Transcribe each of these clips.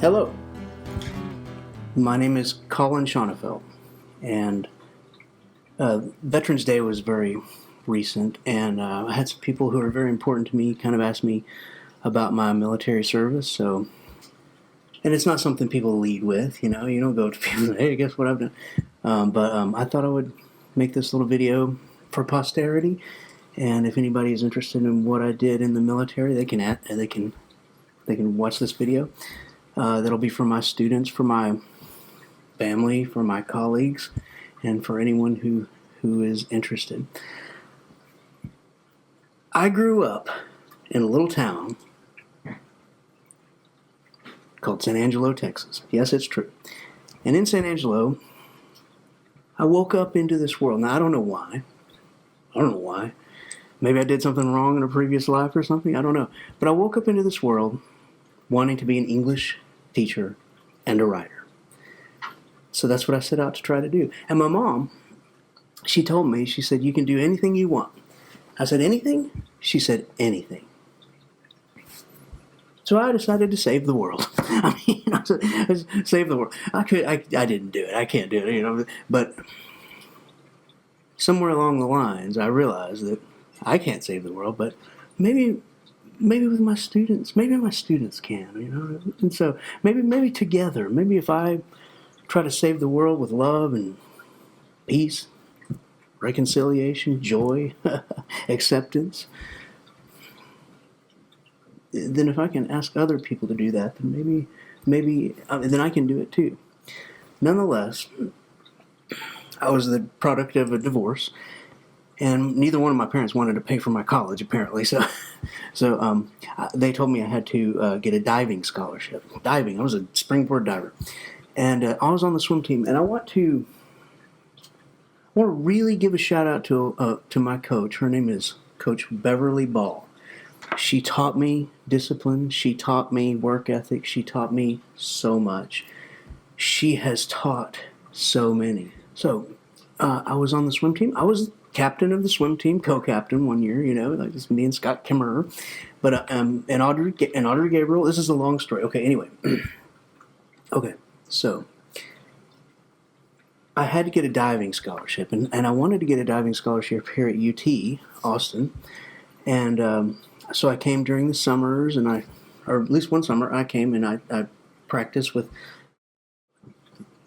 Hello, my name is Colin Shanafelt, and Veterans Day was very recent, and I had some people who are very important to me kind of ask me about my military service. So, and it's not something people lead with, you don't go to people and say, hey, guess what I've done? But I thought I would make this little video for posterity, and if anybody is interested in what I did in the military, they can watch this video. That'll be for my students, for my family, for my colleagues, and for anyone who is interested. I grew up in a little town called San Angelo, Texas. Yes, it's true. And in San Angelo, I woke up into this world. Now, I don't know why. Maybe I did something wrong in a previous life or something. I don't know. But I woke up into this world wanting to be an English teacher and a writer. So that's what I set out to try to do. And my mom, she told me, she said, you can do anything you want. I said, anything? She said, anything. So I decided to save the world. Save the world. I didn't do it. I can't do it, But somewhere along the lines, I realized that I can't save the world, but maybe with my students, maybe my students can, And so maybe together, maybe if I try to save the world with love and peace, reconciliation, joy, acceptance, then if I can ask other people to do that, then maybe then I can do it too. Nonetheless, I was the product of a divorce, and neither one of my parents wanted to pay for my college, apparently. So they told me I had to get a diving scholarship. Diving. I was a springboard diver, and I was on the swim team. And I want to really give a shout out to my coach. Her name is Coach Beverly Ball. She taught me discipline. She taught me work ethic. She taught me so much. She has taught so many. So I was on the swim team. I was captain of the swim team, co-captain one year, like this, me and Scott Kimmerer. But and Audrey Gabriel. This is a long story. Okay, anyway. Okay, so I had to get a diving scholarship, and I wanted to get a diving scholarship here at UT Austin, and so I came during the summers, or at least one summer I came and I practiced with.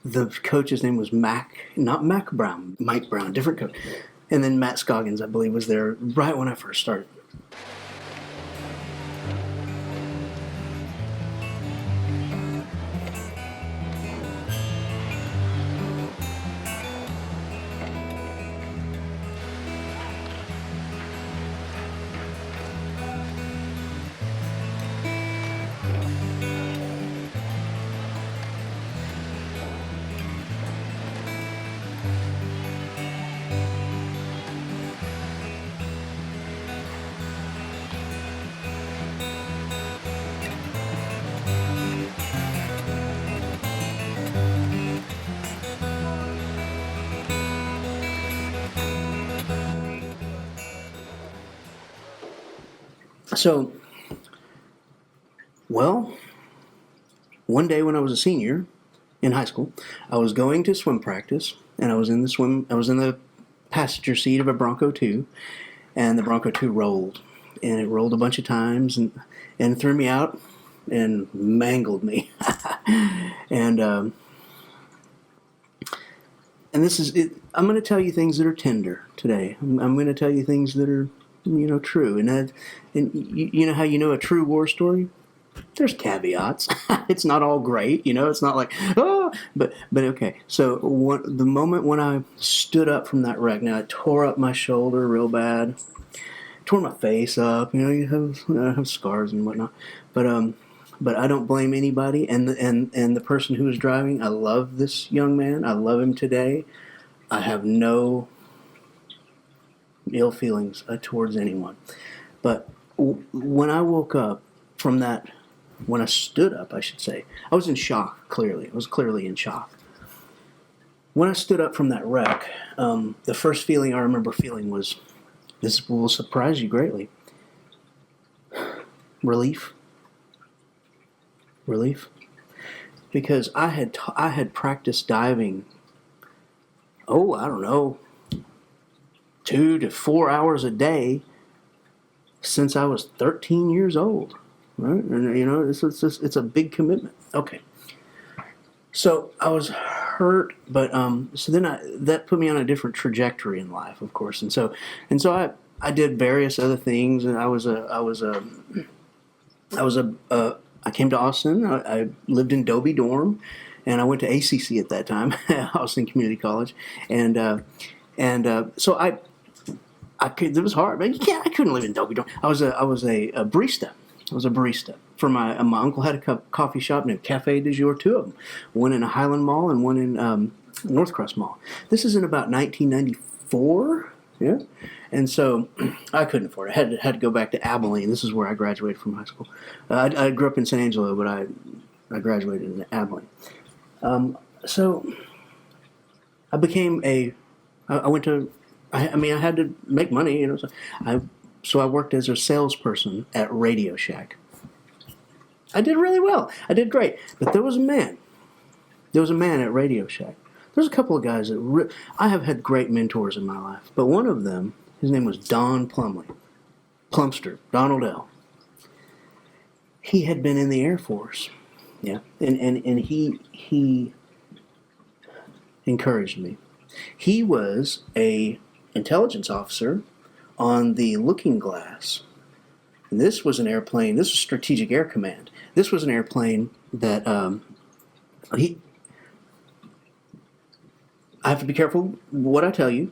The coach's name was Mike Brown, different coach. And then Matt Scoggins, I believe, was there right when I first started. So, one day when I was a senior in high school, I was going to swim practice, and I was in the passenger seat of a Bronco 2, and the Bronco 2 rolled, and it rolled a bunch of times and threw me out and mangled me. And this is it. I'm going to tell you things that are tender today. I'm going to tell you things that are true. And you know how a true war story? There's caveats. It's not all great, It's not like, oh, but okay. So the moment when I stood up from that wreck, now I tore up my shoulder real bad, tore my face up. I have scars and whatnot. But I don't blame anybody. And the person who was driving, I love this young man. I love him today. I have no ill feelings towards anyone. But when I woke up from that, when I stood up, I should say, I was in shock, clearly. I was clearly in shock. When I stood up from that wreck, the first feeling I remember feeling was, this will surprise you greatly, relief. because I had practiced diving. Oh, I don't know, 2 to 4 hours a day since I was 13 years old. Right, and it's a big commitment. Okay, so I was hurt, but so then that put me on a different trajectory in life, of course, and so I did various other things, and I came to Austin. I lived in Dobie dorm, and I went to ACC at that time, Austin Community College, and so it was hard, man. I couldn't live in Dobie dorm. I was a barista. I was a barista for my uncle had a coffee shop named Cafe du Jour, 2 of them, one in a Highland Mall and one in North Crest Mall. This is in about 1994. Yeah, and so I couldn't afford it. I had to go back to Abilene. This is where I graduated from high school. I grew up in San Angelo, but I graduated in Abilene. So I became I went to. I had to make money, So I worked as a salesperson at Radio Shack. I did really well. I did great. But there was a man. There was a man at Radio Shack. There's a couple of guys that I have had great mentors in my life. But one of them, his name was Don Plumley. Plumster, Donald L. He had been in the Air Force. Yeah. And he encouraged me. He was a intelligence officer on the Looking Glass. And this was an airplane. This was Strategic Air Command. This was an airplane that I have to be careful what I tell you,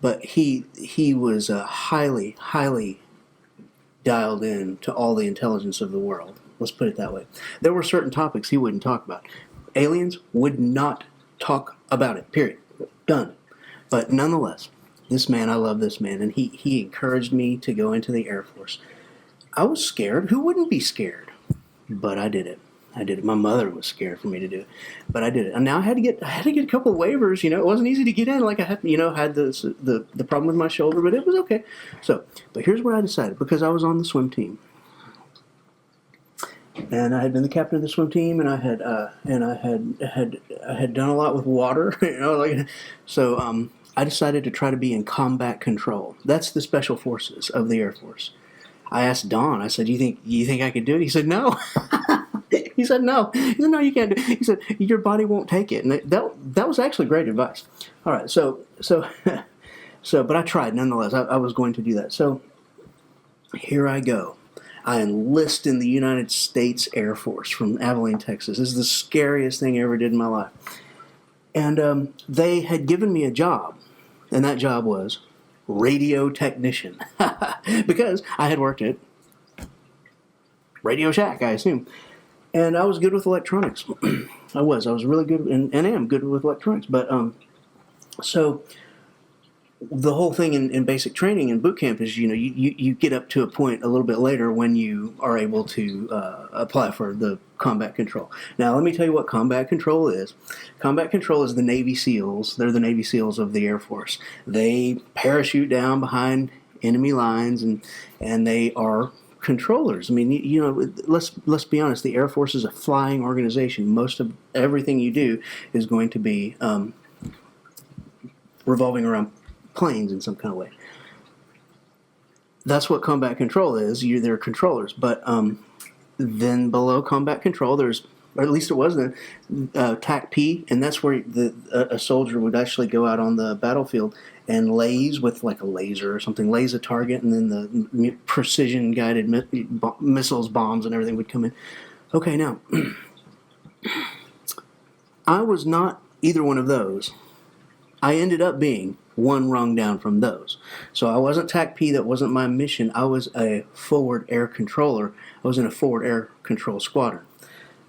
but he was highly, highly dialed in to all the intelligence of the world. Let's put it that way. There were certain topics he wouldn't talk about. Aliens would not talk about it, period. Done. But nonetheless, this man, I love this man, and he encouraged me to go into the Air Force. I was scared. Who wouldn't be scared? But I did it. My mother was scared for me to do it, but I did it. And now I had to get a couple of waivers. It wasn't easy to get in. Like I had the problem with my shoulder, but it was okay. So, but here's what I decided, because I was on the swim team, and I had been the captain of the swim team, and I had done a lot with water. So I decided to try to be in combat control. That's the special forces of the Air Force. I asked Don. I said, "You think I could do it?" He said, "No." He said, "No." He said, "No, you can't do it." He said, "Your body won't take it." And that was actually great advice. All right, so but I tried nonetheless. I was going to do that. So here I go. I enlist in the United States Air Force from Abilene, Texas. This is the scariest thing I ever did in my life. And they had given me a job, and that job was radio technician, because I had worked at Radio Shack, I assume. And I was good with electronics. I was really good, and am good with electronics. But so the whole thing in basic training and boot camp is, you get up to a point a little bit later when you are able to apply for the combat control. Now, let me tell you what combat control is. Combat control is the Navy SEALs. They're the Navy SEALs of the Air Force. They parachute down behind enemy lines, and they are controllers. I mean, let's be honest. The Air Force is a flying organization. Most of everything you do is going to be revolving around planes in some kind of way. That's what combat control is. They're controllers. But then below combat control, there's, or at least it was then, TAC-P, and that's where a soldier would actually go out on the battlefield and laze with like a laser or something, laze a target, and then the precision-guided missiles, bombs, and everything would come in. Okay, now, I was not either one of those. I ended up being one rung down from those. So I wasn't TAC-P, that wasn't my mission. I was a forward air controller. I was in a forward air control squadron.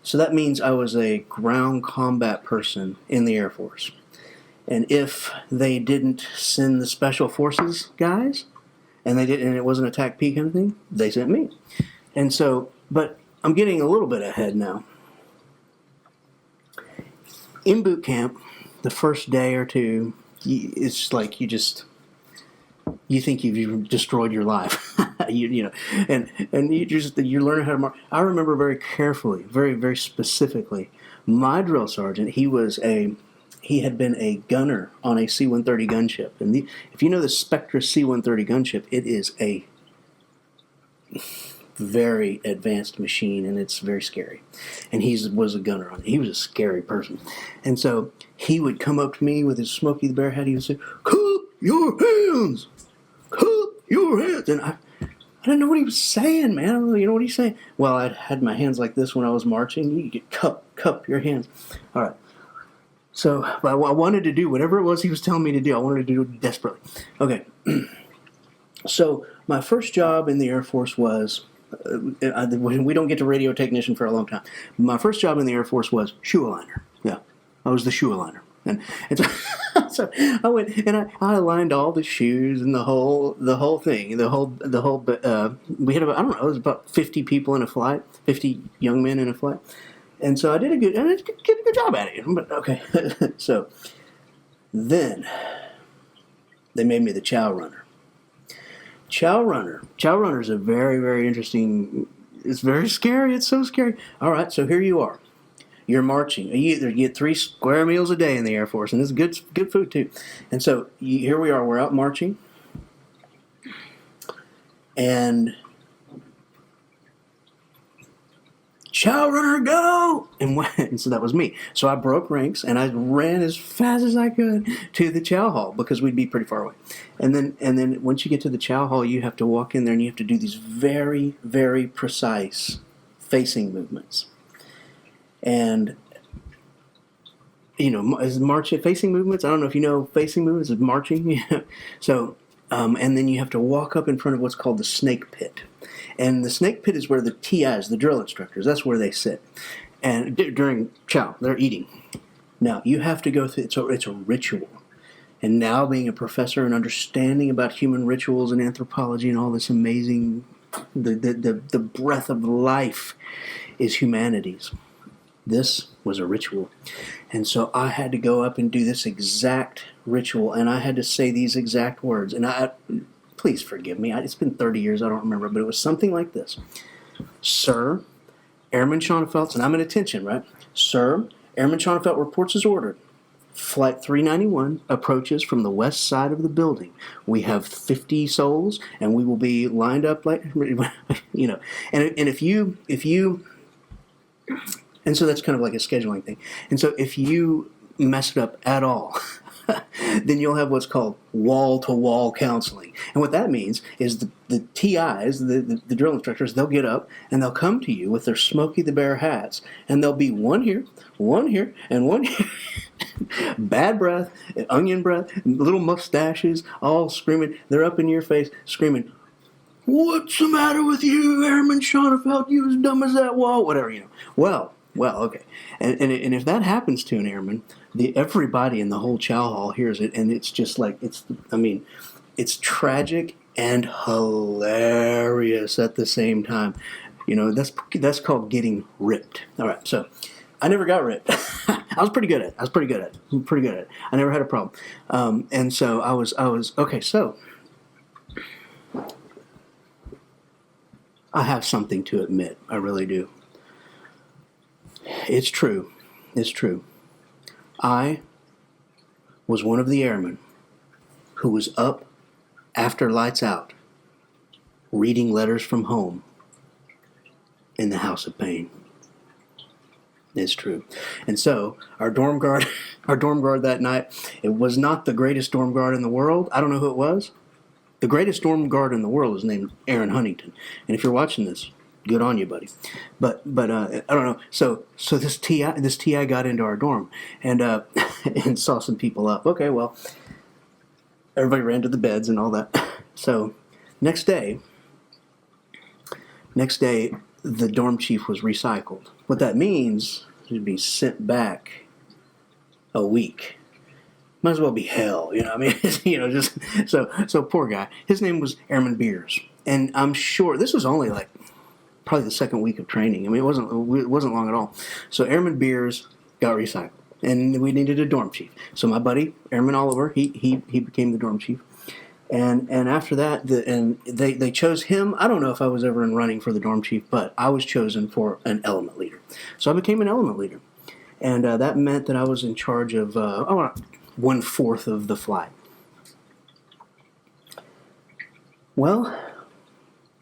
So that means I was a ground combat person in the Air Force. And if they didn't send the Special Forces guys, and it wasn't a TAC-P kind of thing, they sent me. And so, but I'm getting a little bit ahead now. In boot camp, the first day or two, it's like you think you've destroyed your life, and you're learning how to mark. I remember very carefully, very, very specifically, My drill sergeant, he had been a gunner on a C-130 gunship. And if you know the Spectre C-130 gunship, it is a very advanced machine, and it's very scary. And he was a gunner on it. He was a scary person. And so he would come up to me with his Smokey the Bear hat. He would say, "Cup your hands! Cup your hands!" And I didn't know what he was saying, man. I don't know, you know what he's saying? Well, I had my hands like this when I was marching. You get cup your hands. All right. So I wanted to do whatever it was he was telling me to do. I wanted to do it desperately. Okay. So my first job in the Air Force was, we don't get to radio technician for a long time. My first job in the Air Force was shoe aligner. Yeah, I was the shoe aligner. And so I went and I aligned all the shoes and the whole thing, we had about, I don't know, it was about 50 people in a flight, 50 young men in a flight. And so I did a good job at it. But okay. So then they made me the chow runner. Chow runner is a very, very interesting, it's very scary. It's so scary. All right. So here you are. You're marching. You get 3 square meals a day in the Air Force, and it's good food too. And so here we are. We're out marching, and chow runner, go! And so that was me. So I broke ranks, and I ran as fast as I could to the chow hall because we'd be pretty far away. And then once you get to the chow hall, you have to walk in there, and you have to do these very, very precise facing movements. And, facing movements, I don't know if you know facing movements is marching. So, and then you have to walk up in front of what's called the snake pit. And the snake pit is where the TIs, the drill instructors, that's where they sit. And during chow, they're eating. Now, you have to go through, it's a ritual. And now being a professor and understanding about human rituals and anthropology and all this amazing, the breath of life is humanities. This was a ritual. And so I had to go up and do this exact ritual, and I had to say these exact words. And please forgive me, it's been 30 years, I don't remember, but it was something like this. Sir, Airman Shanafelt, and I'm in attention, right? Sir, Airman Shanafelt reports as ordered. Flight 391 approaches from the west side of the building. We have 50 souls, and we will be lined up like, you know. And if you... And so that's kind of like a scheduling thing. And so if you mess it up at all, then you'll have what's called wall-to-wall counseling. And what that means is the TIs, the drill instructors, they'll get up and they'll come to you with their Smokey the Bear hats. And there'll be one here, and one here. Bad breath, onion breath, little mustaches, all screaming. They're up in your face screaming, "What's the matter with you, Airman Shanafelt? You as dumb as that wall," whatever, you know. Well, okay. And if that happens to an airman, everybody in the whole chow hall hears it, and it's just like, it's tragic and hilarious at the same time. You know, that's called getting ripped. All right, so I never got ripped. I was pretty good at it. I never had a problem. And so I was okay, so I have something to admit. I really do. It's true. I was one of the airmen who was up after lights out reading letters from home in the House of Pain. It's true. And so our dorm guard that night, it was not the greatest dorm guard in the world. I don't know who it was. The greatest dorm guard in the world is named Aaron Huntington. And if you're watching this, good on you, buddy. But I don't know. So this TI got into our dorm and and saw some people up. Okay, well, everybody ran to the beds and all that. So next day, the dorm chief was recycled. What that means is to be sent back a week. Might as well be hell, you know. I mean, you know, just so poor guy. His name was Airman Beers, and I'm sure this was only like probably the second week of training. I mean, it wasn't long at all. So Airman Beers got recycled, and we needed a dorm chief. So my buddy Airman Oliver, he became the dorm chief, and after that, they chose him. I don't know if I was ever in running for the dorm chief, but I was chosen for an element leader. So I became an element leader. And that meant that I was in charge of 1/4 of the flight. Well,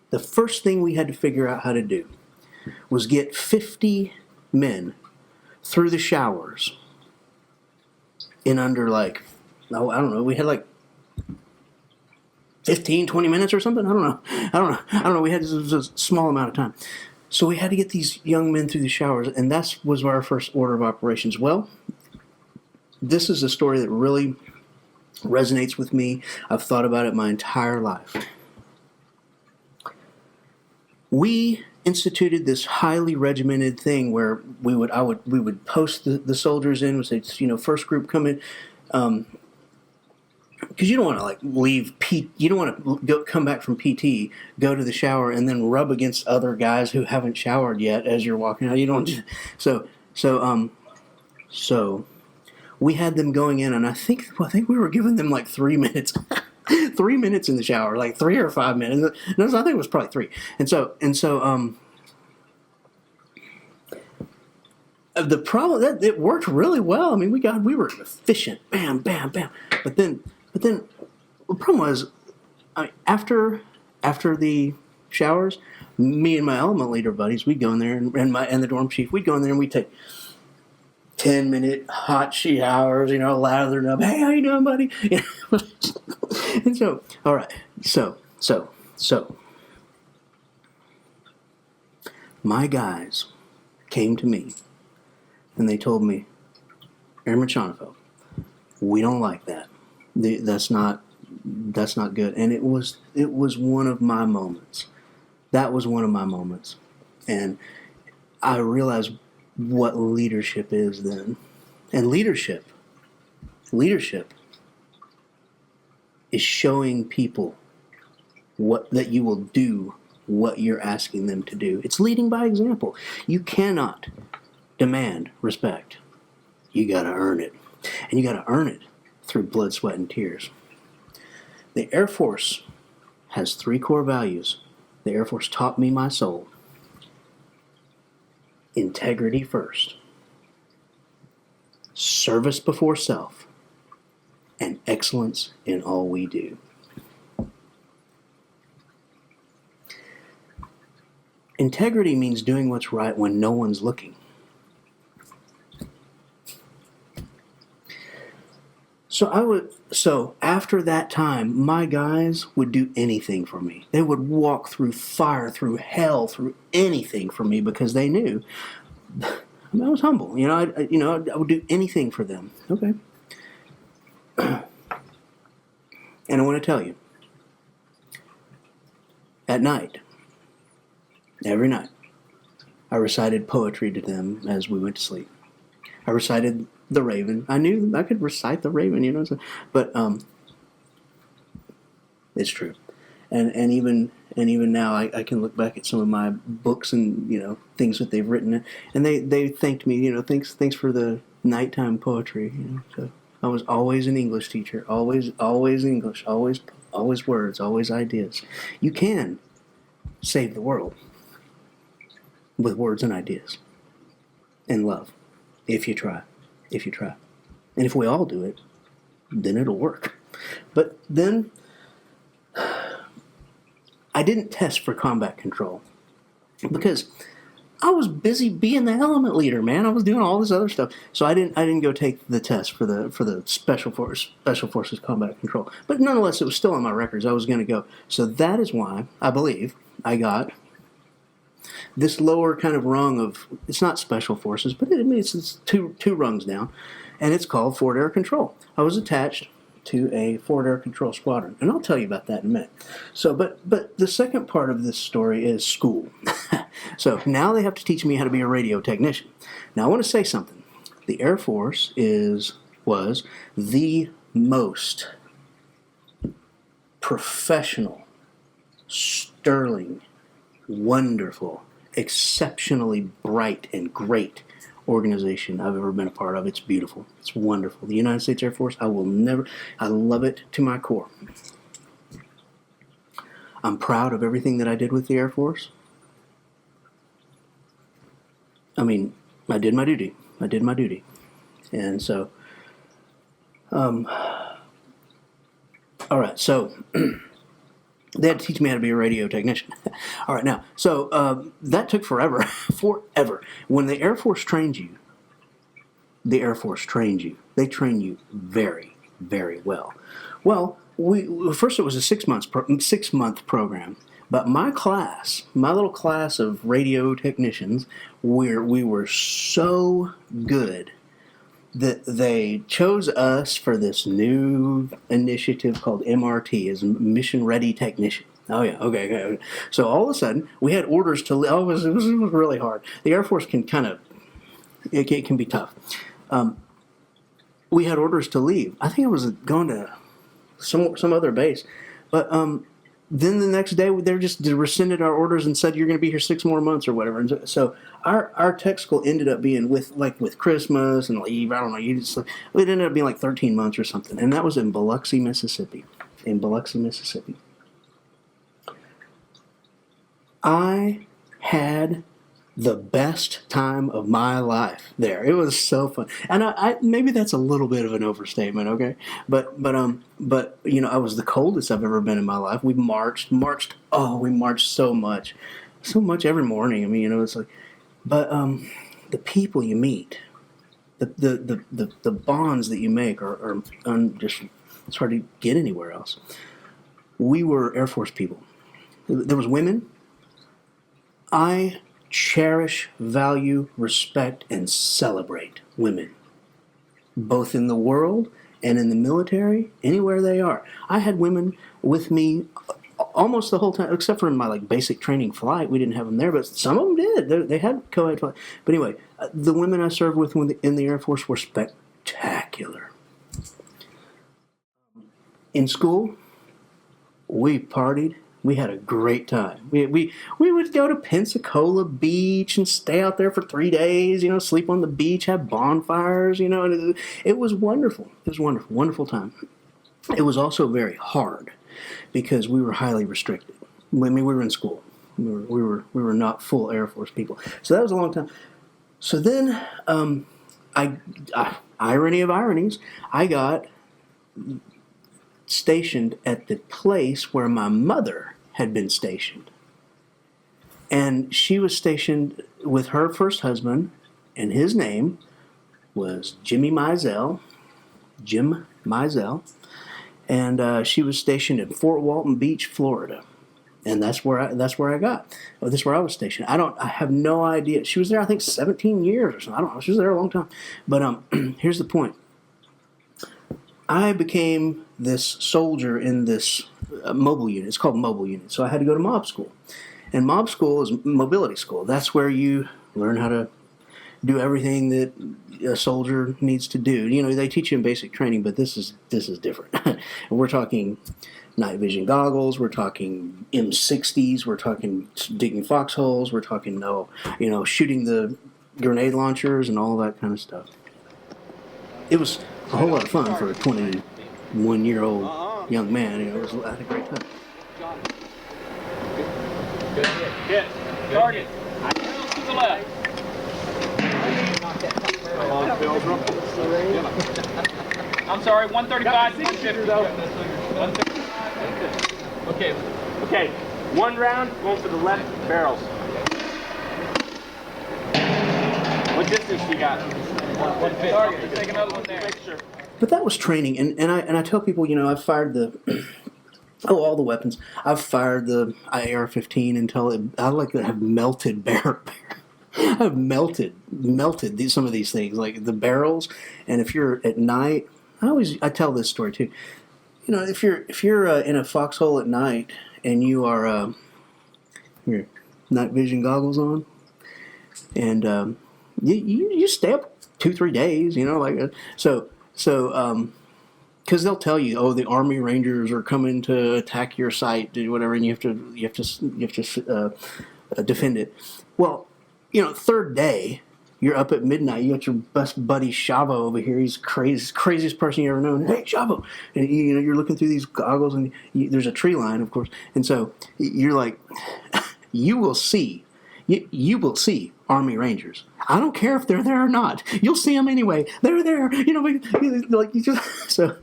the first thing we had to figure out how to do was get 50 men through the showers in under I don't know, we had 15, 20 minutes or something. I don't know. We had a small amount of time. So we had to get these young men through the showers, and that was our first order of operations. Well, this is a story that really resonates with me. I've thought about it my entire life. We instituted this highly regimented thing where we would post the soldiers in. We'd say, first group come in, because you don't want to leave you don't want to come back from PT, go to the shower, and then rub against other guys who haven't showered yet as you're walking out. You don't. So we had them going in, and I think we were giving them 3 minutes. 3 minutes in the shower, 3 or 5 minutes. No, I think it was probably 3. And so the problem that it worked really well. I mean, we were efficient. Bam, bam, bam. But then the problem was, after the showers, me and my element leader buddies, we'd go in there, and the dorm chief, we'd go in there and we'd take 10-minute hot showers, lathered up. Hey, how you doing, buddy? And so, all right, so my guys came to me and they told me, Airman Shanafelt, we don't like that. That's not good. And it was one of my moments. That was one of my moments. And I realized what leadership is then. And leadership is showing people that you will do what you're asking them to do. It's leading by example. You cannot demand respect. You got to earn it. And you got to earn it through blood, sweat, and tears. The Air Force has 3 core values. The Air Force taught me my soul. Integrity first. Service before self. And excellence in all we do. Integrity means doing what's right when no one's looking. So after that time, my guys would do anything for me. They would walk through fire, through hell, through anything for me because they knew I was humble. I would do anything for them. Okay. And I want to tell you, at night, every night, I recited poetry to them as we went to sleep. I recited The Raven. I knew I could recite The Raven, but it's true. And even now, I can look back at some of my books and things that they've written, and they thanked me. Thanks for the nighttime poetry. So I was always an English teacher, always English, always words, always ideas. You can save the world with words and ideas and love, if you try. And if we all do it, then it'll work. But then I didn't test for combat control because I was busy being the element leader, man. I was doing all this other stuff, so I didn't go take the test for the special forces combat control. But nonetheless, it was still on my records. I was going to go. So that is why I believe I got this lower kind of rung of, it's not special forces, but it's two rungs down, and it's called Forward Air Control. I was attached to a Forward Air Control squadron, and I'll tell you about that in a minute. So, but the second part of this story is school. So now they have to teach me how to be a radio technician. Now I want to say something. The Air Force was the most professional, sterling, wonderful, exceptionally bright and great organization I've ever been a part of. It's beautiful. It's wonderful. The United States Air Force, I love it to my core. I'm proud of everything that I did with the Air Force. I mean, I did my duty. I did my duty. And so, all right, so they had to teach me how to be a radio technician. All right, now, so that took forever, forever. When the Air Force trains you, the Air Force trains you. They train you very, very well. Well, first it was a 6-month program, but my class, my little class of radio technicians, we were so good that they chose us for this new initiative called MRT, as Mission Ready Technician. Oh yeah, okay. So all of a sudden, we had orders to. Oh, it was really hard. The Air Force can kind of, it can be tough. We had orders to leave. I think I was going to some other base, but then the next day they just rescinded our orders and said you're going to be here 6 more months or whatever. And so our tech school ended up being with Christmas and leave. I don't know. It ended up being like 13 months or something, and that was in Biloxi, Mississippi. I had the best time of my life there. It was so fun, and I maybe that's a little bit of an overstatement, okay? But you know, I was the coldest I've ever been in my life. We marched. Oh, we marched so much every morning. I mean, you know, it's like, but the people you meet, the bonds that you make are just, it's hard to get anywhere else. We were Air Force people. There was women. I cherish, value, respect, and celebrate women, both in the world and in the military, anywhere they are. I had women with me almost the whole time, except for in my basic training flight. We didn't have them there, but some of them did. They had co-ed flight. But anyway, the women I served with in the Air Force were spectacular. In school, we partied. We had a great time. We would go to Pensacola Beach and stay out there for 3 days, you know, sleep on the beach, have bonfires, you know, and it was wonderful. It was wonderful, wonderful time. It was also very hard because we were highly restricted. I mean, we were in school. We were not full Air Force people. So that was a long time. So then, irony of ironies, I got stationed at the place where my mother had been stationed. And she was stationed with her first husband, and his name was Jim Mizell. And she was stationed in Fort Walton Beach, Florida. And that's where I was stationed. I have no idea. She was there, I think, 17 years or something. I don't know. She was there a long time. But here's the point. I became this soldier in this mobile unit. It's called mobile unit. So I had to go to mob school. And mob school is mobility school. That's where you learn how to do everything that a soldier needs to do. You know, they teach you in basic training, but this is different. And we're talking night vision goggles. We're talking M60s. We're talking digging foxholes. We're talking shooting the grenade launchers and all that kind of stuff. It was a whole lot of fun for a 21-year-old young man. You know, I had a great time. Good hit. Target. To the left. I'm sorry, 135 to 150. Okay, one round going for the left barrels. What distance you got? 150. Target. Take another one there. But that was training, and I tell people, you know, I've fired all the weapons. I've fired the AR-15 until I like to have melted I've melted some of these things, like the barrels. And if you're at night, I tell this story too. You know, if you're in a foxhole at night and you are your night vision goggles on, and you stay up 2-3 days, you know, because they'll tell you, oh, the Army Rangers are coming to attack your site, whatever, and you have to defend it. Well, you know, third day, you're up at midnight. You got your best buddy Shavo over here. He's craziest person you ever known. Hey, Shavo, and you know, you're looking through these goggles, and there's a tree line, of course, and so you're like, you will see Army Rangers. I don't care if they're there or not. You'll see them anyway. They're there. So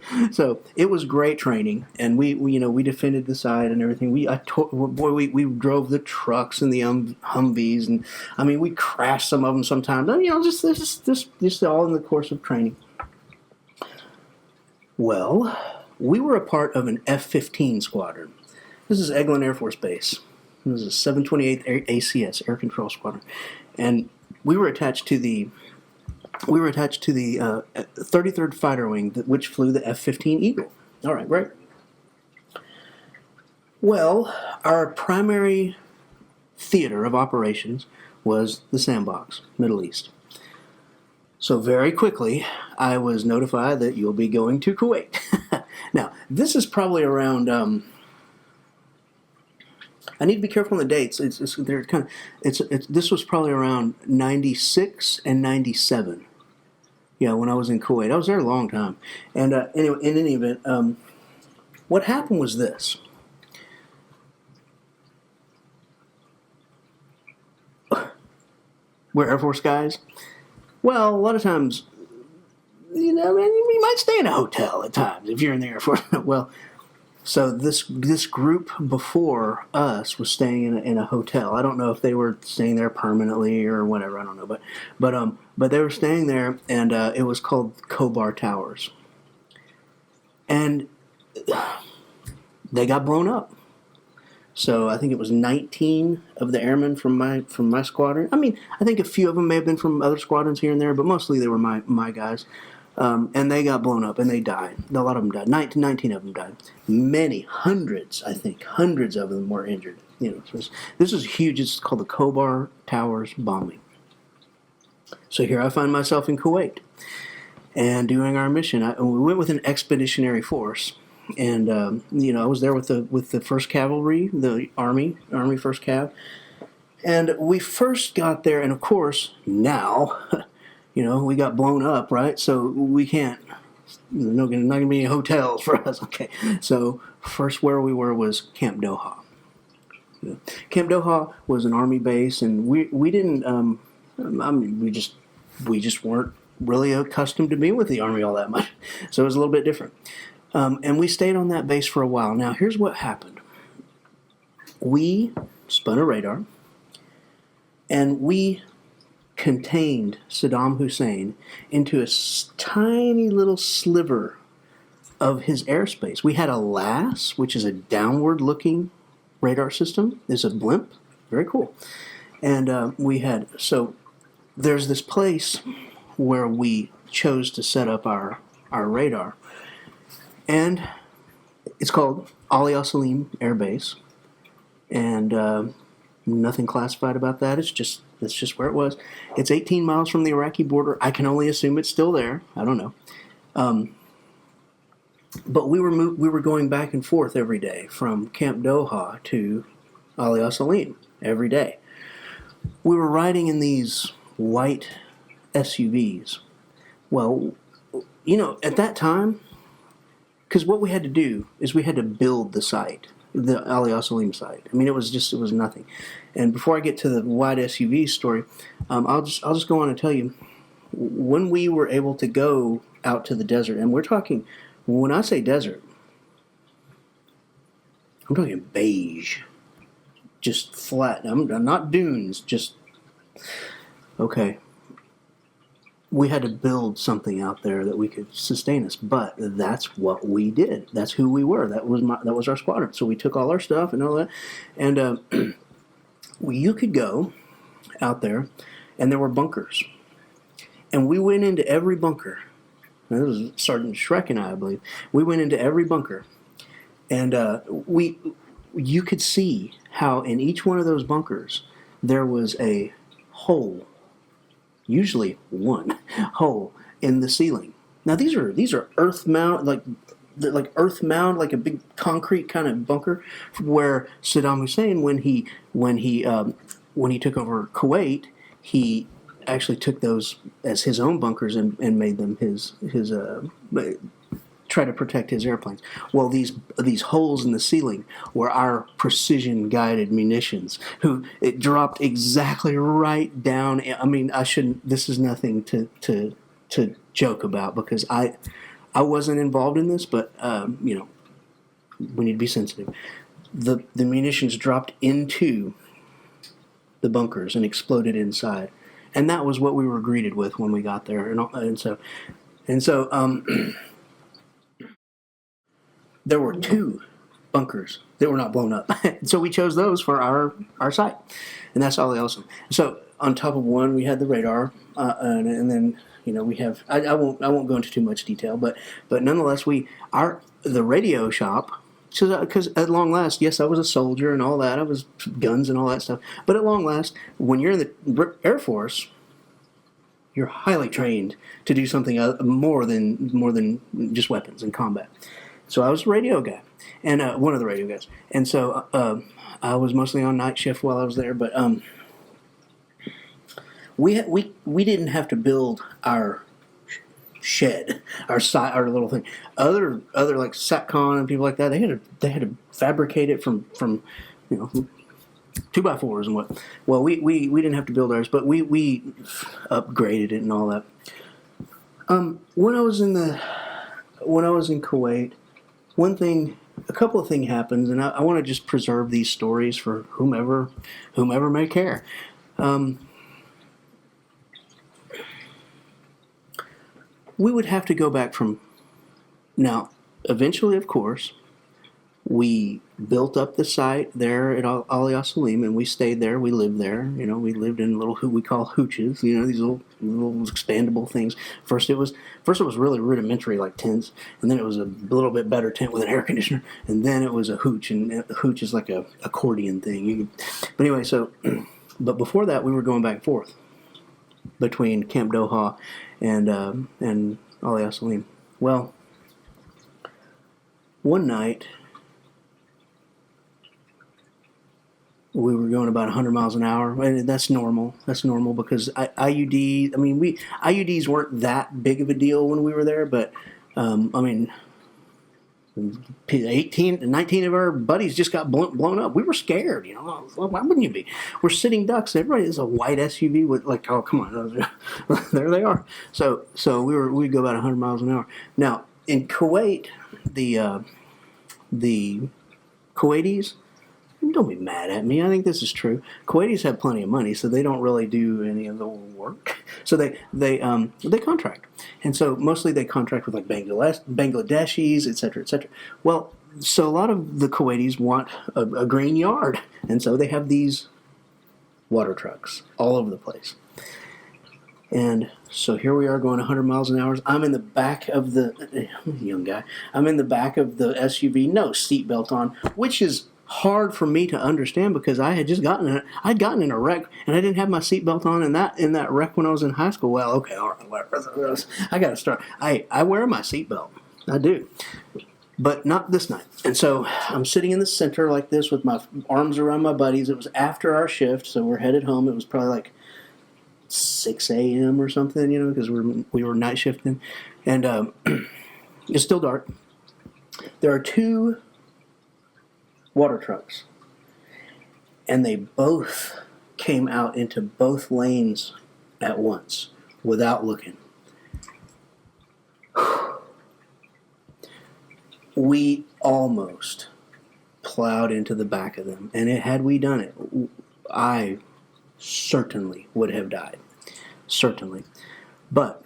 it was great training, and we defended the site and everything. We drove the trucks and the Humvees, and I mean we crashed some of them sometimes. Just all in the course of training. Well, we were a part of an F-15 squadron. This is Eglin Air Force Base. This is 728th ACS, Air Control Squadron, and we were attached to the 33rd Fighter Wing, which flew the F-15 Eagle. All right, great. Well, our primary theater of operations was the Sandbox, Middle East. So very quickly, I was notified that you'll be going to Kuwait. Now, this is probably around. I need to be careful on the dates. This was probably around 96 and 97. Yeah, when I was in Kuwait. I was there a long time. And anyway, in any event, what happened was this. We're Air Force guys. Well, a lot of times, you might stay in a hotel at times if you're in the Air Force. Well, so this group before us was staying in a hotel. I don't know if they were staying there permanently or whatever. I don't know, but they were staying there, and it was called Kobar Towers, and they got blown up. So I think it was 19 of the airmen from my squadron. I mean, I think a few of them may have been from other squadrons here and there, but mostly they were my guys. And they got blown up, and they died. A lot of them died. 19 of them died. Many, hundreds of them were injured. This is huge. It's called the Kobar Towers bombing. So here I find myself in Kuwait, and doing our mission. We went with an expeditionary force, and I was there with the First Cavalry, the Army First Cav, and we first got there, and of course now. We got blown up, right? So we can't. Not going to be any hotels for us. Okay. So first, where we were was Camp Doha. Camp Doha was an army base, and we didn't. We just weren't really accustomed to being with the army all that much. So it was a little bit different. And we stayed on that base for a while. Now here's what happened. We spun a radar, and we contained Saddam Hussein into a tiny little sliver of his airspace. We had a LAS, which is a downward-looking radar system. It's a blimp. Very cool. And there's this place where we chose to set up our radar. And it's called Ali Al Salim Air Base. And nothing classified about that. It's just where it was. It's 18 miles from the Iraqi border. I can only assume it's still there. I don't know. But we were going back and forth every day from Camp Doha to Ali Al Salim every day. We were riding in these white SUVs. Well, at that time, because what we had to do is we had to build the site. The Ali Al Salim site. I mean, it was nothing. And before I get to the wide SUV story, I'll just go on and tell you, when we were able to go out to the desert, and we're talking, when I say desert, I'm talking beige, just flat. I'm not dunes, just okay. We had to build something out there that we could sustain us, but that's what we did. That's who we were. That was our squadron. So we took all our stuff and all that, and you could go out there, and there were bunkers, and we went into every bunker. Now, this was Sergeant Shrek and I believe. We went into every bunker, and you could see how in each one of those bunkers there was a hole. Usually one hole in the ceiling. Now these are earth mound, like earth mound, like a big concrete kind of bunker, where Saddam Hussein, when he took over Kuwait, he actually took those as his own bunkers and made them his try to protect his airplanes. Well, these holes in the ceiling were our precision guided munitions. Who it dropped exactly right down. I mean, I shouldn't. This is nothing to joke about because I wasn't involved in this, but we need to be sensitive. The munitions dropped into the bunkers and exploded inside, and that was what we were greeted with when we got there, and so there were two bunkers that were not blown up, so we chose those for our site, and that's all awesome. So on top of one, we had the radar, and then we have I won't go into too much detail, but nonetheless, the radio shop. So, because at long last, yes, I was a soldier and all that. I was guns and all that stuff. But at long last, when you're in the Air Force, you're highly trained to do something more than just weapons and combat. So I was a radio guy, and one of the radio guys. And so I was mostly on night shift while I was there. But we didn't have to build our shed, our little thing. Other like Satcon and people like that, they had to fabricate it from 2x4s and what. Well, we didn't have to build ours, but we upgraded it and all that. When I was in Kuwait, a couple of things happened, and I want to just preserve these stories for whomever may care. We would have to go back from now. Eventually, of course, we built up the site there at Ali Salim, and we stayed there. We lived there. We lived in little we call hooches. These little expandable things. First it was really rudimentary, like tents, and then it was a little bit better tent with an air conditioner, and then it was a hooch, and a hooch is like a accordion thing. But anyway, but before that, we were going back and forth between Camp Doha and Ali Salim. Well, one night we were going about 100 miles an hour, and that's normal. That's normal because IUDs weren't that big of a deal when we were there, but 19 of our buddies just got blown up. We were scared, Why wouldn't you be? We're sitting ducks. Everybody is a white SUV with oh, come on, there they are. So we'd go about 100 miles an hour. Now in Kuwait, the Kuwaitis. Don't be mad at me. I think this is true. Kuwaitis have plenty of money, so they don't really do any of the work. So they contract, and so mostly they contract with like Bangladeshis, etc., etc. Well, so a lot of the Kuwaitis want a green yard, and so they have these water trucks all over the place. And so here we are going 100 miles an hour. I'm in the back of the young guy. I'm in the back of the SUV, no seatbelt on, which is hard for me to understand because I had just gotten in a wreck and I didn't have my seatbelt on in that wreck when I was in high school. Well, okay, all right, I got to start. I wear my seatbelt, I do, but not this night. And so I'm sitting in the center like this with my arms around my buddies. It was after our shift, so we're headed home. It was probably like 6 a.m. or something, because we were night shifting, and it's still dark. There are two water trucks, and they both came out into both lanes at once without looking. We almost plowed into the back of them, and had we done it, I certainly would have died. Certainly. But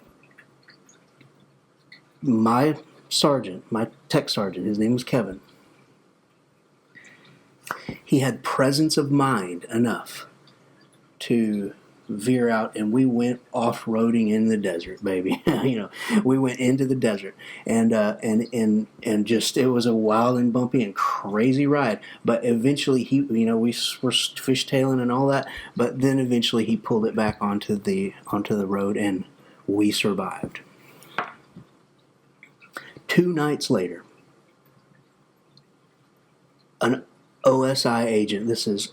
my tech sergeant, his name was Kevin, he had presence of mind enough to veer out, and we went off-roading in the desert, baby. We went into the desert, and just it was a wild and bumpy and crazy ride. But eventually, we were fishtailing and all that. But then eventually, he pulled it back onto the road, and we survived. 2 nights later, an OSI agent. This is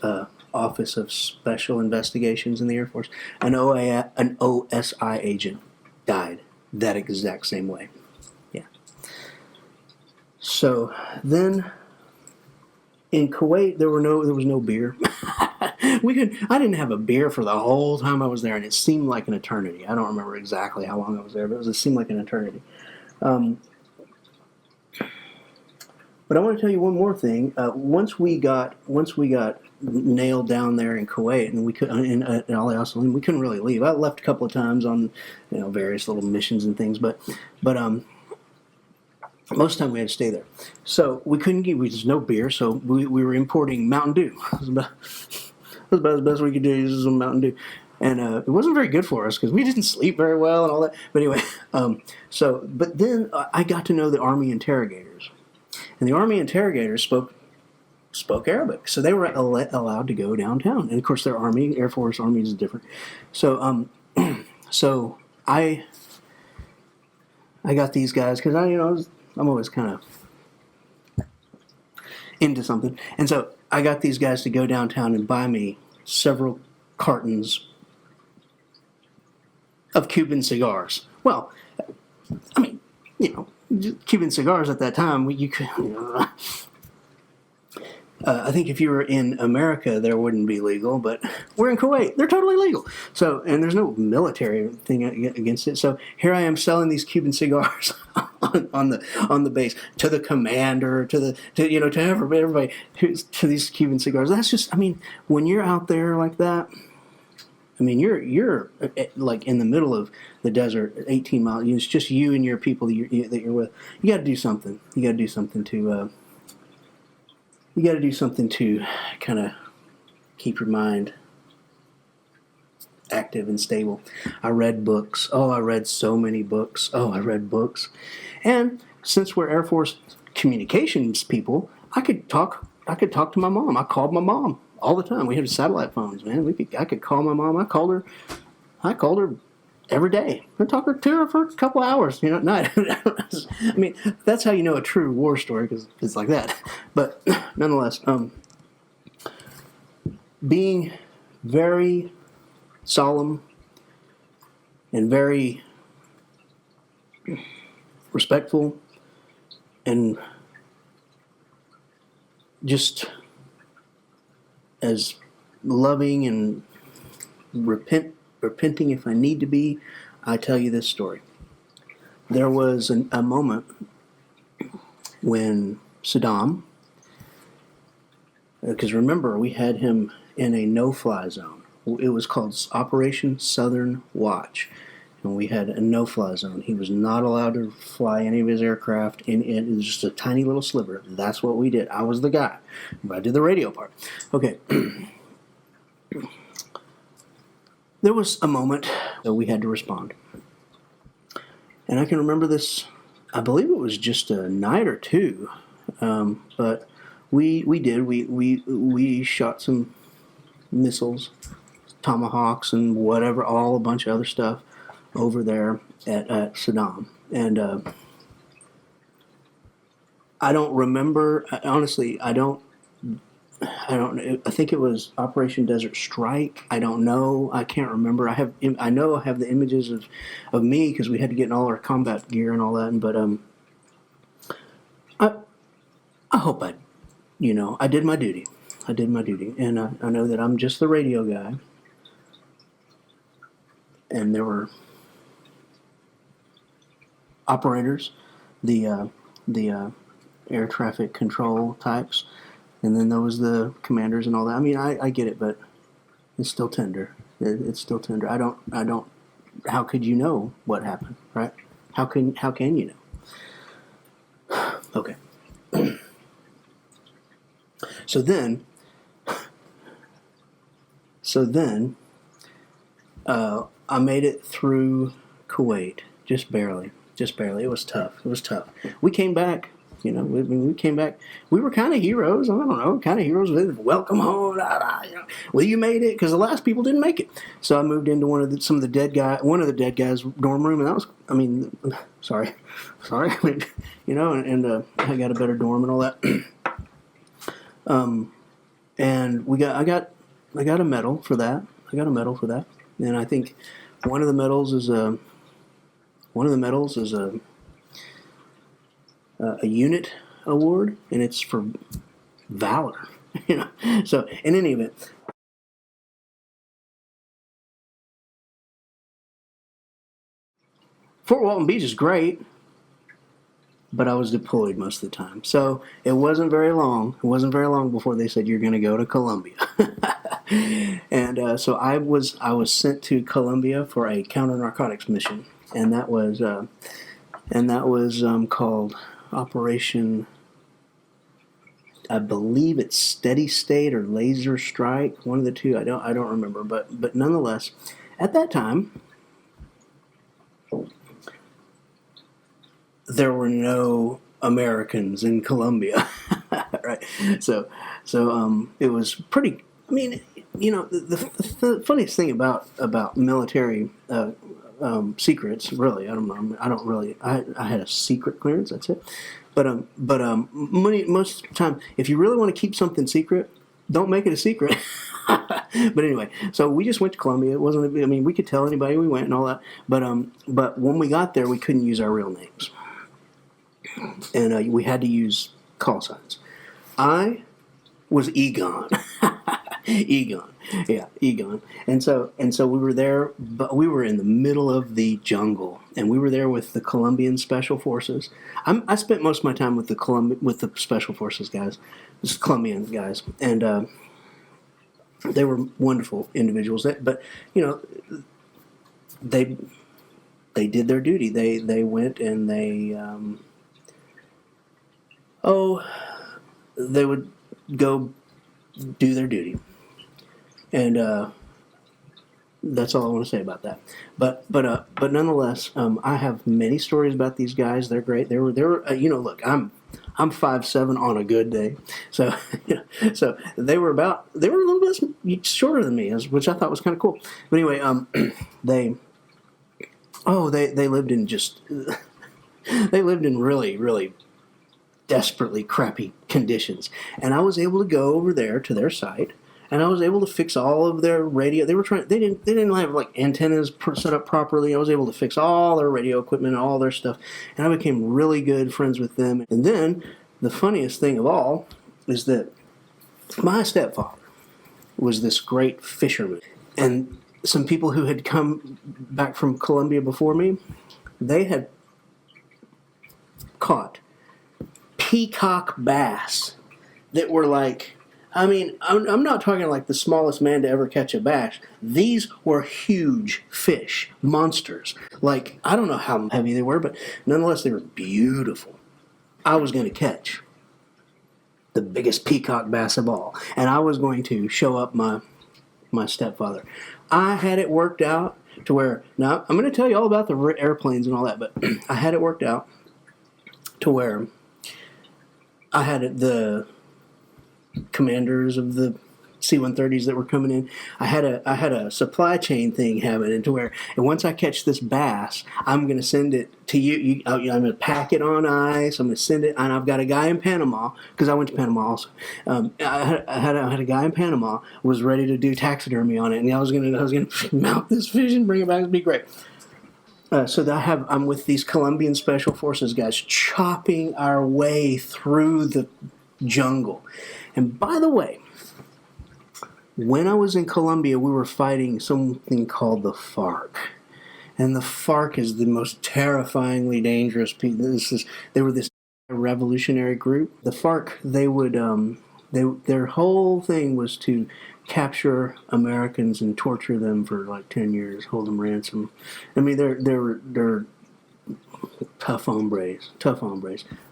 Office of Special Investigations in the Air Force. An OSI agent died that exact same way. Yeah. So then in Kuwait, there was no beer. I didn't have a beer for the whole time I was there, and it seemed like an eternity. I don't remember exactly how long I was there, but it seemed like an eternity. But I want to tell you one more thing. Once we got nailed down there in Kuwait, and we could in Al Salim, we couldn't really leave. I left a couple of times on various little missions and things, but most of the time we had to stay there. So we couldn't get. There's no beer, so we were importing Mountain Dew. It was about as best we could do. Is some Mountain Dew. And it wasn't very good for us because we didn't sleep very well and all that. But anyway, but then I got to know the Army interrogators. And the Army interrogators spoke Arabic, so they were allowed to go downtown. And of course, their Army, Air Force, Army is different. So, so I got these guys because I'm always kind of into something, and so I got these guys to go downtown and buy me several cartons of Cuban cigars. Well, I mean, Cuban cigars at that time, you could. I think if you were in America, there wouldn't be legal, but we're in Kuwait; they're totally legal. So, and there's no military thing against it. So here I am selling these Cuban cigars on the base to the commander, to everybody, to these Cuban cigars. That's just, when you're out there like that. You're like in the middle of the desert, 18 miles. It's just you and your people that you're with. You got to do something. You got to do something to. You got to do something to kind of keep your mind active and stable. I read books. Oh, I read so many books. Oh, I read books. And since we're Air Force communications people, I could talk to my mom. I called my mom all the time. We had satellite phones, man. I could call my mom. I called her every day. I talked to her for a couple hours, at night. That's how you know a true war story, because it's like that. But nonetheless, being very solemn and very respectful and just as loving and repenting if I need to be, I tell you this story. There was a moment when Saddam, because remember, we had him in a no-fly zone. It was called Operation Southern Watch. And we had a no-fly zone. He was not allowed to fly any of his aircraft. It was just a tiny little sliver. That's what we did. I was the guy. I did the radio part. Okay. There was a moment that we had to respond. And I can remember this, I believe it was just a night or two. But we did. We shot some missiles, Tomahawks and whatever, all a bunch of other stuff over there at Saddam. And I don't remember, honestly, I don't know. I think it was Operation Desert Strike. I don't know. I can't remember. I know I have the images of me because we had to get in all our combat gear and all that. But I hope I did my duty. I did my duty, and I know that I'm just the radio guy. And there were operators, the air traffic control types. And then there was the commanders and all that. I get it, but it's still tender. It's still tender. I don't. How could you know what happened, right? How can you know? Okay. So then, I made it through Kuwait, just barely. It was tough. We came back. We came back. We were kind of heroes. I don't know, kind of heroes. Welcome home. Well, you made it, because the last people didn't make it. So I moved into one of the dead guys' dorm room, and that was. Sorry. And I got a better dorm and all that. And I got a medal for that. And I think one of the medals is a unit award, and it's for valor. So in any event, Fort Walton Beach is great, but I was deployed most of the time. So it wasn't very long. It wasn't very long before they said you're going to go to Colombia. And so I was sent to Colombia for a counter narcotics mission, and that was called Operation. I believe it's Steady State or Laser Strike, one of the two. I don't remember, but nonetheless, at that time, there were no Americans in Colombia, right? So it was pretty. I mean, the funniest thing about military secrets, really, I don't know. I don't really. I had a secret clearance. That's it. But most of the time, if you really want to keep something secret, don't make it a secret. But anyway, so we just went to Colombia. It wasn't. I mean, we could tell anybody we went and all that. But when we got there, we couldn't use our real names, and we had to use call signs. I was Egon. Egon. Yeah, Egon. And so we were there, but we were in the middle of the jungle, and we were there with the Colombian Special Forces. I spent most of my time with the Special Forces guys, the Colombian guys, and they were wonderful individuals. But they did their duty. They went and they would go do their duty. And that's all I want to say about that. But nonetheless, I have many stories about these guys. They're great. They were look, I'm 5'7" on a good day, so so they were a little bit shorter than me, which I thought was kind of cool. But anyway, they lived in they lived in really, really desperately crappy conditions, and I was able to go over there to their site. And I was able to fix all of their radio. They didn't have like antennas set up properly. I was able to fix all their radio equipment and all their stuff. And I became really good friends with them. And then the funniest thing of all is that my stepfather was this great fisherman. And some people who had come back from Colombia before me, they had caught peacock bass that were like, I mean, I'm not talking like the smallest man to ever catch a bass. These were huge fish, monsters. Like, I don't know how heavy they were, but nonetheless, they were beautiful. I was going to catch the biggest peacock bass of all, and I was going to show up my stepfather. I had it worked out to where, now, I'm going to tell you all about the airplanes and all that, but I had it worked out to where I had the commanders of the C-130s that were coming in. I had a supply chain thing happening to where, and once I catch this bass, I'm going to send it to you. I'm going to pack it on ice. I'm going to send it, and I've got a guy in Panama, because I went to Panama also. I had a guy in Panama was ready to do taxidermy on it, and I was going to mount this fish and bring it back. It'd be great. So I'm with these Colombian Special Forces guys chopping our way through the jungle. And by the way, when I was in Colombia, we were fighting something called the FARC. And the FARC is the most terrifyingly dangerous people. They were this revolutionary group. The FARC, their whole thing was to capture Americans and torture them for like 10 years, hold them ransom. I mean, they're tough hombres.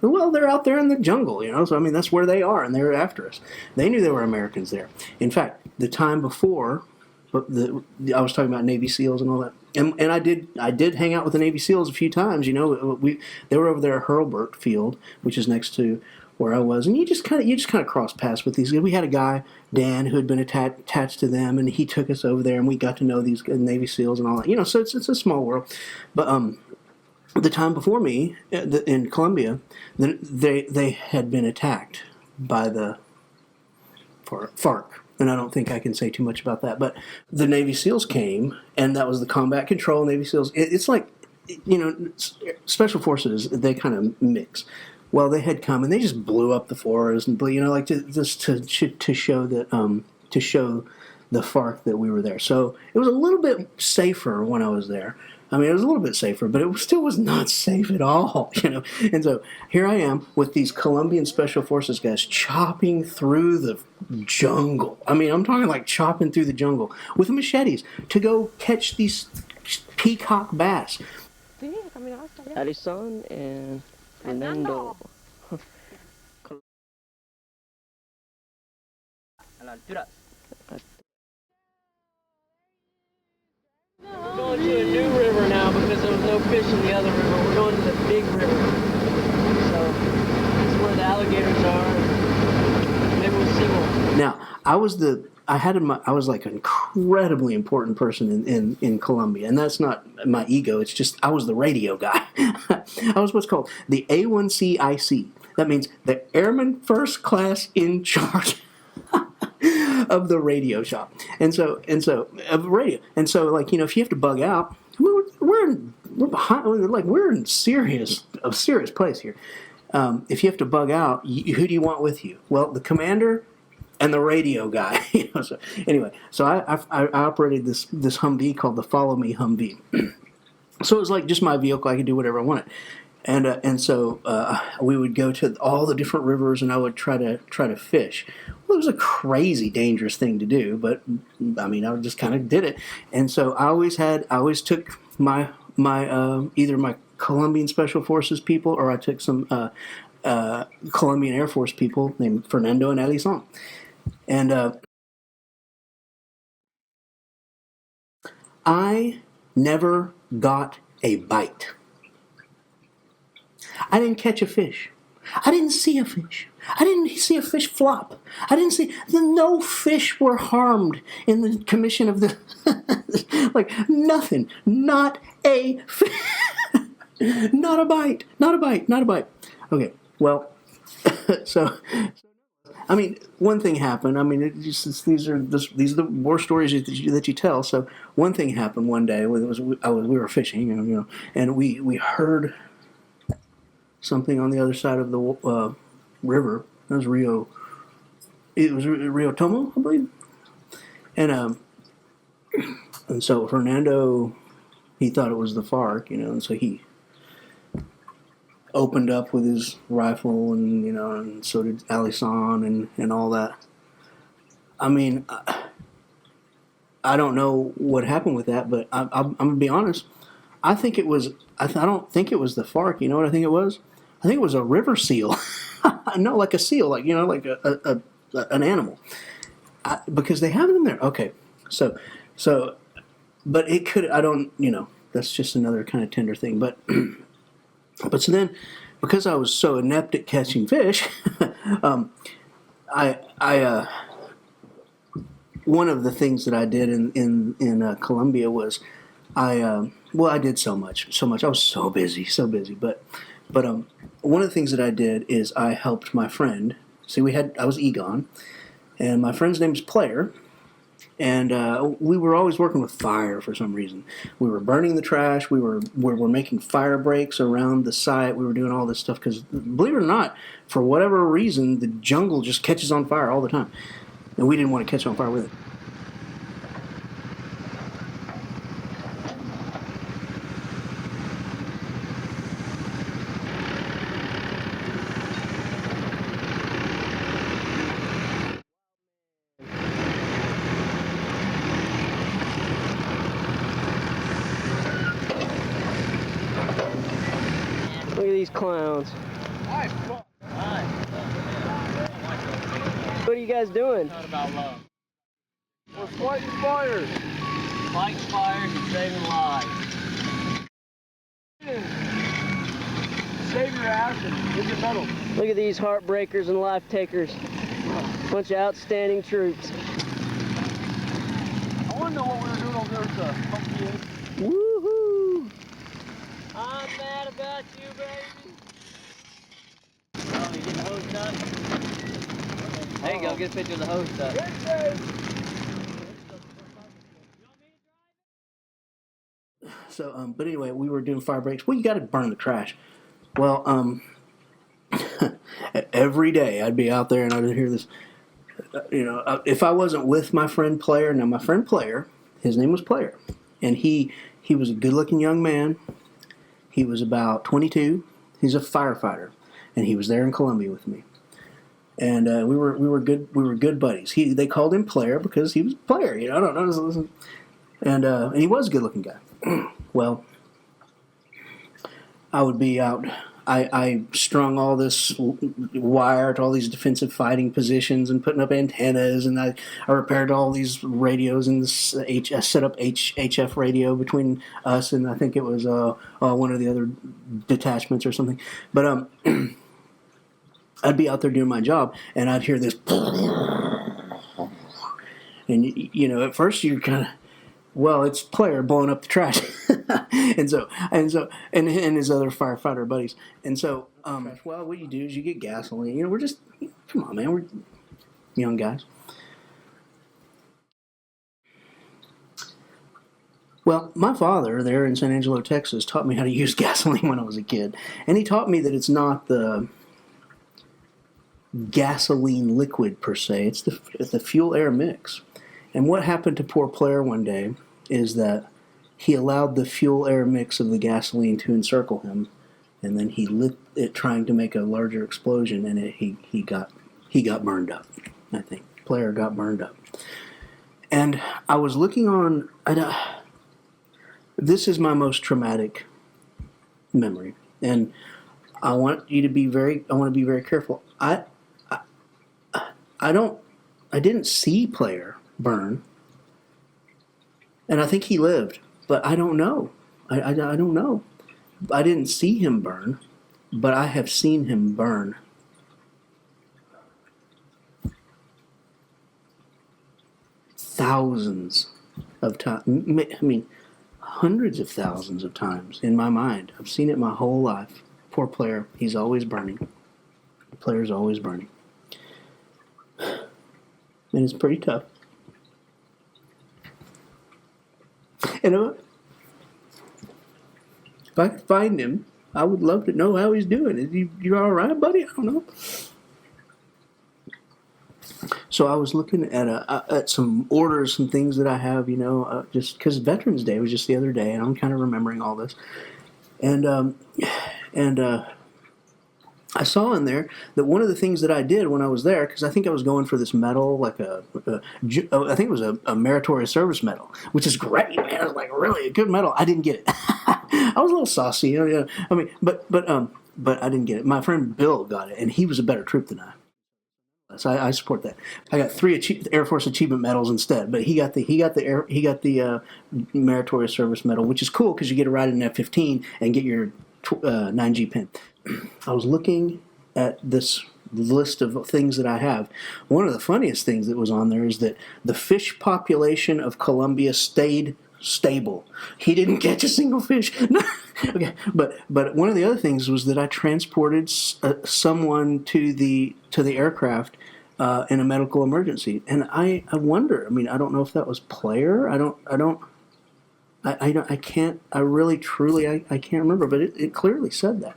Well, they're out there in the jungle, so I mean, that's where they are, and they're after us. They knew there were Americans there. In fact, the time before, I was talking about Navy SEALs and all that, and I did hang out with the Navy SEALs a few times. They were over there at Hurlburt Field, which is next to where I was, and you just kind of cross paths with these. We had a guy, Dan, who had been attached to them, and he took us over there, and we got to know these Navy SEALs and all that. So it's a small world, but the time before me in Colombia, they had been attacked by the FARC. And I don't think I can say too much about that. But the Navy SEALs came, and that was the Combat Control Navy SEALs. It's like, Special Forces, they kind of mix. Well, they had come and they just blew up the forest, and like just to show that to show the FARC that we were there. So it was a little bit safer when I was there. I mean, it was a little bit safer, but it still was not safe at all, And so here I am with these Colombian Special Forces guys chopping through the jungle. I mean, I'm talking like chopping through the jungle with machetes to go catch these peacock bass. Alison and Fernando. We're going to a new river now because there was no fish in the other river. We're going to the big river. So this is where the alligators are. Maybe we'll see one. Now, I was like an incredibly important person in Colombia, and that's not my ego. It's just I was the radio guy. I was what's called the A1CIC. That means the Airman First Class in Charge of the radio shop, and so of the radio, and so like if you have to bug out, we're behind, like we're in serious place here. If you have to bug out, who do you want with you? Well, the commander and the radio guy. So anyway, so I operated this Humvee called the Follow Me Humvee. So it was like just my vehicle. I could do whatever I wanted. And so we would go to all the different rivers, and I would try to fish. Well, it was a crazy dangerous thing to do, but I mean, I just kind of did it. And so I always took my either my Colombian Special Forces people, or I took some Colombian Air Force people named Fernando and Alison. And I never got a bite. I didn't catch a fish. I didn't see a fish. I didn't see a fish flop. I didn't see. No fish were harmed in the commission of the. Like nothing. Not a fish. Not a bite. Not a bite. Not a bite. Okay. Well, so. I mean, one thing happened. I mean, these are the war stories that you tell. So one thing happened one day. We were fishing, and we heard something on the other side of the river. It was Rio Tomo, I believe. And so Fernando, he thought it was the FARC, and so he opened up with his rifle, and and so did Alison and all that. I mean, I don't know what happened with that, but I'm gonna be honest. I think it was. I don't think it was the FARC. You know what I think it was? I think it was a river seal. No, like a seal, like like an animal, because they have them there. Okay, so, but it could. I don't. That's just another kind of tender thing, but. But so then, because I was so inept at catching fish, I one of the things that I did in Colombia was I did so much. I was so busy. But one of the things that I did is I helped my friend. See, I was Egon, and my friend's name is Player. And we were always working with fire for some reason. We were burning the trash. We were making fire breaks around the site. We were doing all this stuff because, believe it or not, for whatever reason, the jungle just catches on fire all the time. And we didn't want to catch on fire with it. Look at these clowns. What are you guys doing? Not about love. We're fighting fires. Fighting fires and saving lives. Save your ass and get your medal. Look at these heartbreakers and life takers. Bunch of outstanding troops. I want to know what we were doing over there with the Humvee. Woohoo! I'm mad about you, baby. Oh, you getting hosed up? There you go, get a picture of the host up. So, but anyway, we were doing fire breaks. Well, you got to burn the trash. Well, every day I'd be out there and I'd hear this. If I wasn't with my friend Player, now my friend Player, his name was Player, and he was a good-looking young man. He was about 22. He's a firefighter, and he was there in Colombia with me. And we were good buddies. They called him Player because he was a player. I don't know. And he was a good-looking guy. Well, I would be out. I strung all this wire to all these defensive fighting positions and putting up antennas, and I repaired all these radios and this I set up HF radio between us and I think it was one of the other detachments or something. But I'd be out there doing my job, and I'd hear this, and at first you're kind of, well, it's Player blowing up the trash, and his other firefighter buddies, and so well, what you do is you get gasoline. We're just, come on, man, we're young guys. Well, my father there in San Angelo, Texas, taught me how to use gasoline when I was a kid, and he taught me that it's not the gasoline liquid per se; it's the fuel air mix. And what happened to poor Player one day is that he allowed the fuel air mix of the gasoline to encircle him, and then he lit it trying to make a larger explosion, and he got burned up. I think Player got burned up. And I was looking on. This is my most traumatic memory, and I want to be very careful. I didn't see Player burn. And I think he lived, but I don't know. I don't know. I didn't see him burn, but I have seen him burn. Thousands of times. I mean, hundreds of thousands of times in my mind. I've seen it my whole life. Poor Player. He's always burning. Player's always burning. And it's pretty tough. If I could find him, I would love to know how he's doing. Is you all right, buddy? I don't know. So I was looking at some orders, some things that I have, just because Veterans Day was just the other day, and I'm kind of remembering all this. And I saw in there that one of the things that I did when I was there, because I think I was going for this medal, like I think it was a meritorious service medal, which is great, man. It was like really a good medal. I didn't get it. I was a little saucy, I mean, but I didn't get it. My friend Bill got it, and he was a better troop than I. So I support that. I got 3 Air Force Achievement Medals instead, but he got the meritorious service medal, which is cool because you get to ride in an F-15 and get your 9G pin. I was looking at this list of things that I have. One of the funniest things that was on there is that the fish population of Colombia stayed stable. He didn't catch a single fish. Okay, but one of the other things was that I transported someone to the aircraft in a medical emergency, and I wonder. I mean, I don't know if that was Player. I can't. I really, truly, I can't remember. But it clearly said that.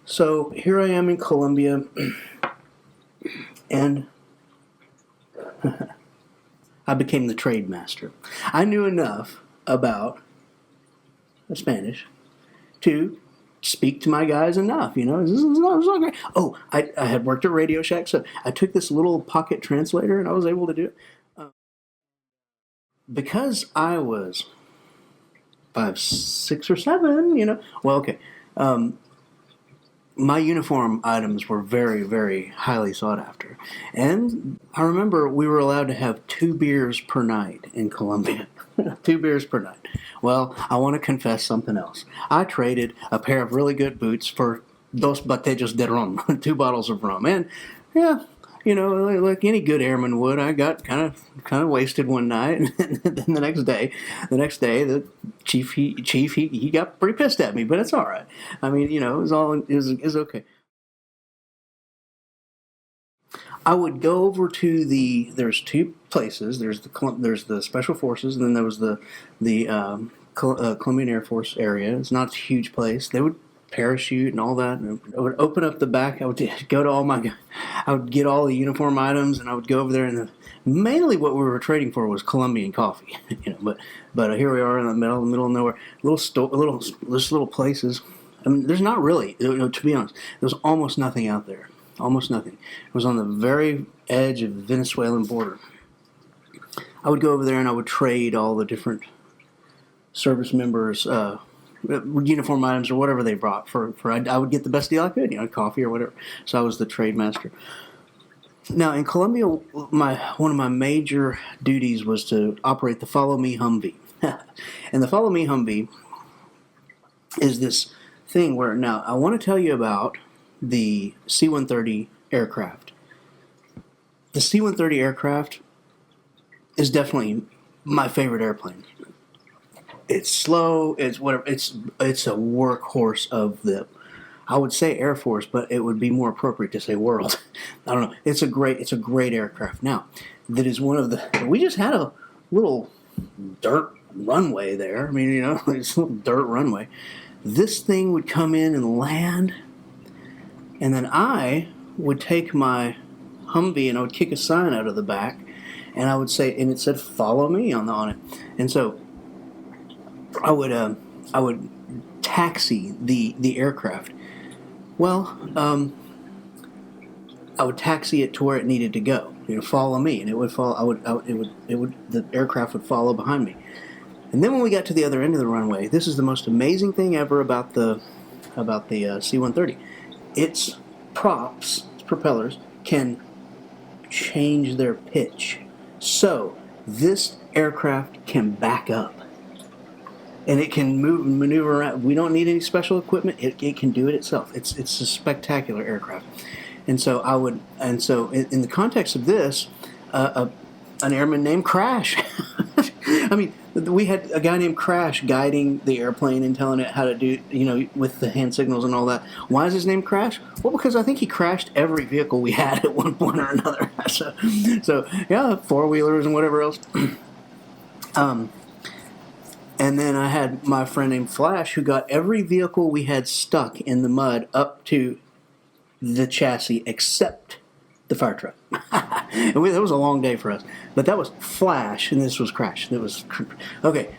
So here I am in Colombia, and I became the trade master. I knew enough about Spanish to speak to my guys enough. This is not great. Oh, I had worked at Radio Shack, so I took this little pocket translator, and I was able to do it. Because I was 5, 6, or 7, Well, okay. My uniform items were very, very highly sought after. And I remember we were allowed to have 2 beers per night in Colombia. 2 beers per night. Well, I want to confess something else. I traded a pair of really good boots for 2 botellas de rum, 2 bottles of rum. And, yeah, like any good airman would, I got kind of wasted one night, and then the next day, the chief he got pretty pissed at me, but it's all right. I mean, it was okay. I would go over to there's 2 places. There's the Special Forces, and then there was the Colombian Air Force area. It's not a huge place. parachute and all that. And I would open up the back. I would go to I would get all the uniform items, and I would go over there. And mainly what we were trading for was Colombian coffee, But here we are in the middle of nowhere, little places. I mean, there's not really, to be honest, there was almost nothing out there. Almost nothing. It was on the very edge of the Venezuelan border. I would go over there and I would trade all the different service members' uniform items or whatever they brought. I would get the best deal I could, coffee or whatever. So I was the trade master. Now in Colombia, one of my major duties was to operate the Follow Me Humvee, and the Follow Me Humvee is this thing where now I want to tell you about the C-130 aircraft. The C-130 aircraft is definitely my favorite airplane. It's slow. It's whatever. It's a workhorse of the, I would say Air Force, but it would be more appropriate to say world. I don't know. It's a great aircraft. Now, that is one of the. We just had a little dirt runway there. I mean, it's a little dirt runway. This thing would come in and land, and then I would take my Humvee and I would kick a sign out of the back, and I would say, and it said "Follow me" on it, and so I would taxi the aircraft. Well, I would taxi it to where it needed to go. Follow me, and it would follow. The aircraft would follow behind me. And then when we got to the other end of the runway, this is the most amazing thing ever about the C-130. Its propellers, can change their pitch. So this aircraft can back up. And it can move and maneuver around. We don't need any special equipment. It can do it itself. It's a spectacular aircraft. And so in the context of this, an airman named Crash. I mean, we had a guy named Crash guiding the airplane and telling it how to do, with the hand signals and all that. Why is his name Crash? Well, because I think he crashed every vehicle we had at one point or another. So yeah, four-wheelers and whatever else. And then I had my friend named Flash who got every vehicle we had stuck in the mud up to the chassis except the fire truck. And that was a long day for us. But that was Flash, and this was Crash. Okay.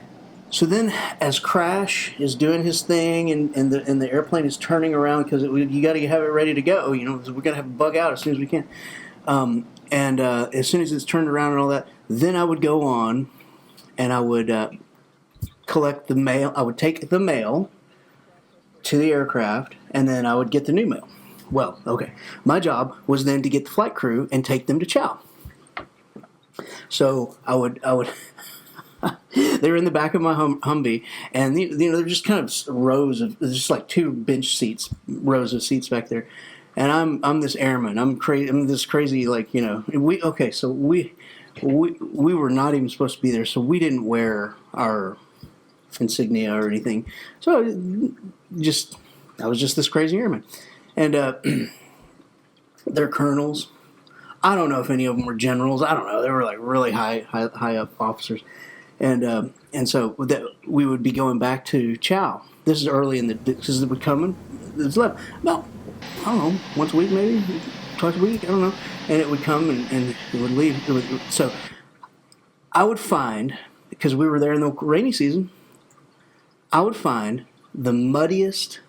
So then, as Crash is doing his thing, and the airplane is turning around because you got to have it ready to go. We're going to have a bug out as soon as we can. And as soon as it's turned around and all that, then I would go on, and I would collect the mail. I would take the mail to the aircraft, and then I would get the new mail. Well, okay. My job was then to get the flight crew and take them to chow. So I would. They were in the back of my Humvee, and they're just kind of rows of, just like two bench seats, rows of seats back there. And I'm this airman. I'm crazy. I'm this crazy, So we were not even supposed to be there, so we didn't wear our insignia or anything. So I was just this crazy airman. And they're colonels. I don't know if any of them were generals. I don't know. They were like really high up officers. And so we would be going back to chow. This is early in because it would come in. It's about, I don't know, once a week maybe, twice a week, I don't know. And it would come and it would leave. So I would find, because we were there in the rainy season, I would find the muddiest,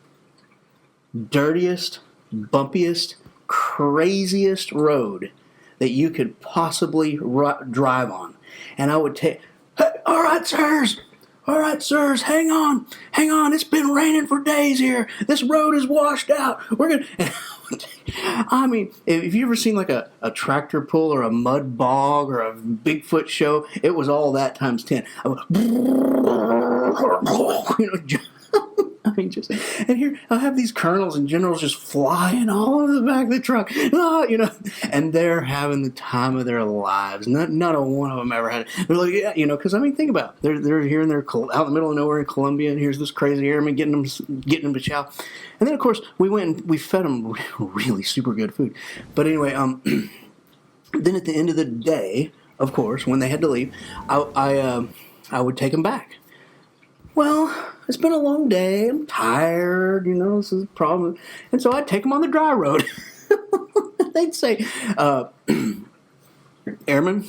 dirtiest, bumpiest, craziest road that you could possibly drive on. And I would take, hey, all right, sirs, hang on, it's been raining for days here. This road is washed out. I mean, if you've ever seen like a tractor pull or a mud bog or a Bigfoot show, it was all that times 10. I mean, and here I'll have these colonels and generals just flying all over the back of the truck, and they're having the time of their lives. Not a one of them ever had it. They're like, yeah, because I mean, think about it. They're here and they're out in the middle of nowhere in Colombia, and here's this crazy airman getting them to chow. And then of course we went and we fed them really super good food. But anyway, then at the end of the day, of course, when they had to leave, I would take them back. well, it's been a long day. I'm tired. This is a problem. And so I'd take them on the dry road. They'd say, Airman,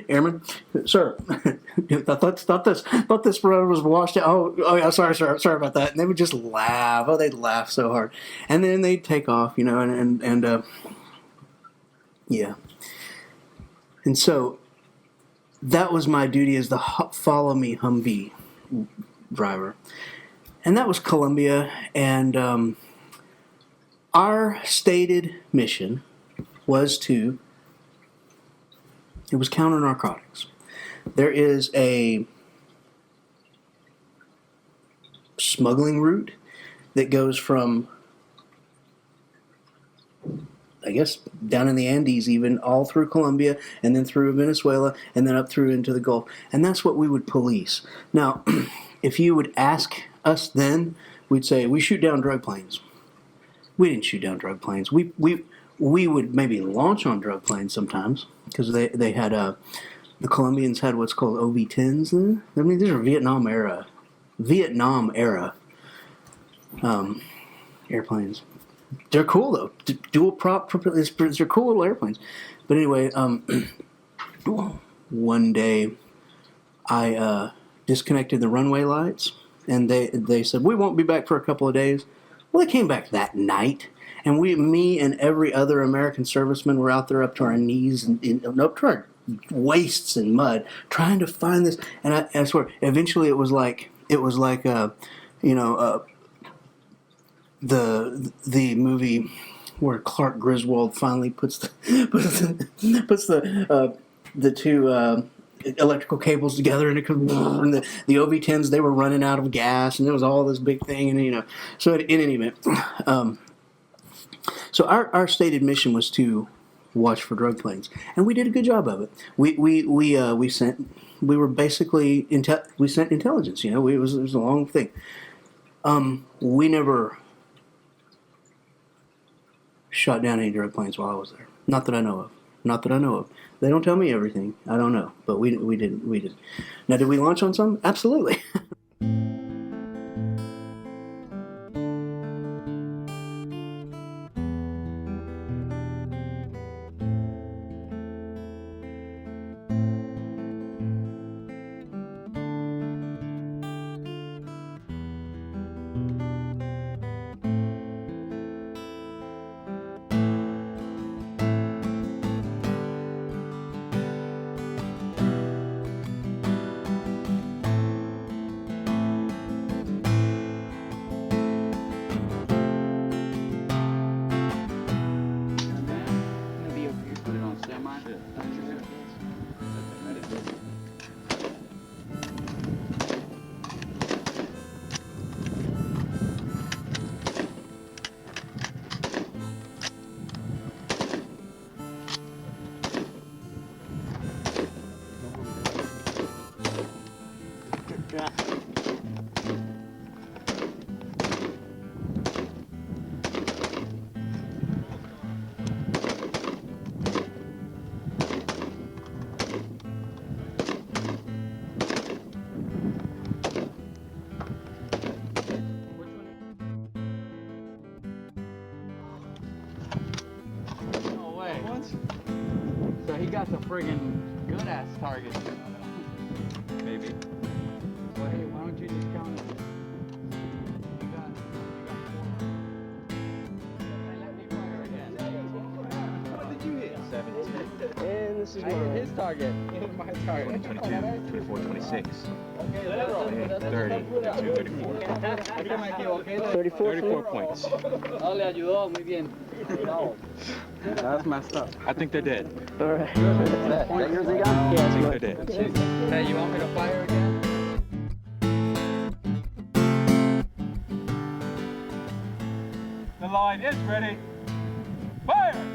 Airman, sir, thought this road was washed out. Oh yeah, sorry about that. And they would just laugh. Oh, they'd laugh so hard. And then they'd take off, and yeah. And so that was my duty as the follow me Humvee driver. And that was Colombia. And our stated mission was it was counter narcotics. There is a smuggling route that goes from, I guess, down in the Andes even, all through Colombia, and then through Venezuela, and then up through into the Gulf. And that's what we would police. Now, if you would ask us then, we'd say, we shoot down drug planes. We didn't shoot down drug planes. We would maybe launch on drug planes sometimes, because they had, the Colombians had what's called OV-10s then. I mean, these are Vietnam era airplanes. They're cool though. Dual prop. They're cool little airplanes. But anyway, one day I disconnected the runway lights, and they said we won't be back for a couple of days. Well, they came back that night, and me and every other American serviceman were out there up to our knees and up to our waists in mud trying to find this. And I swear, eventually it was like the movie where Clark Griswold finally puts the two electrical cables together, and it comes, and the OV-10s, they were running out of gas, and there was all this big thing, and so in any event, so our stated mission was to watch for drug planes, and we did a good job of it. We sent intelligence. It was a long thing. We never shot down any drug planes while I was there. Not that I know of. They don't tell me everything. I don't know. But we didn't. Now, did we launch on some? Absolutely. So he got the friggin' good ass target. Maybe. Well, hey, why don't you just count it? You got 4. Let me fire again. What did you hit? 17. And this is his target. My target. 22, 24, 26. Okay, that's 30, 34. 34 points. Oh, le ayudó, muy bien. That's messed up. I think they're dead. All right. Yours he got? I Yeah, think they're dead. Hey, you want me to fire again? The line is ready. Fire!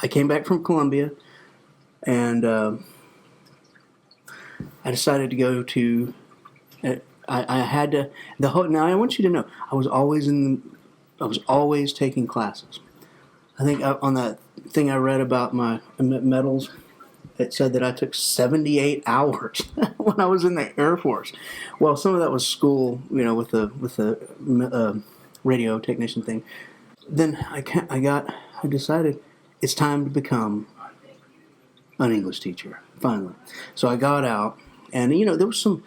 I came back from Colombia, and I decided to go to. I had to the whole. Now I want you to know I was always taking classes. I think on that thing I read about my medals, it said that I took 78 hours when I was in the Air Force. Well, some of that was school, with the radio technician thing. Then I decided it's time to become an English teacher finally. So I got out, and there was some.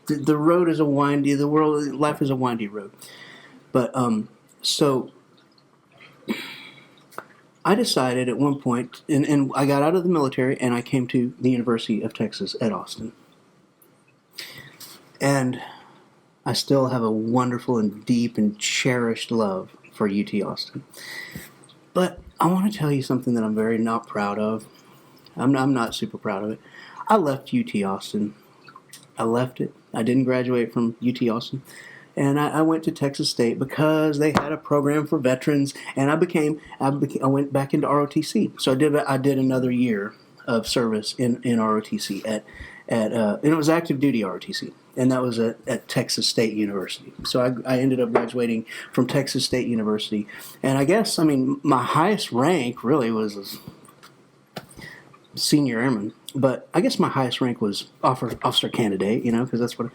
The road is a windy. Life is a windy road, but so I decided at one point, and I got out of the military, and I came to the University of Texas at Austin, and I still have a wonderful and deep and cherished love for UT Austin. But I want to tell you something that I'm very not proud of. I'm not super proud of it. I left UT Austin. I left it. I didn't graduate from UT Austin. And I went to Texas State because they had a program for veterans, and I went back into ROTC. So I did another year of service in ROTC and it was active duty ROTC, and that was at Texas State University. So I ended up graduating from Texas State University, and my highest rank really was senior airman, but I guess my highest rank was officer candidate, because that's what.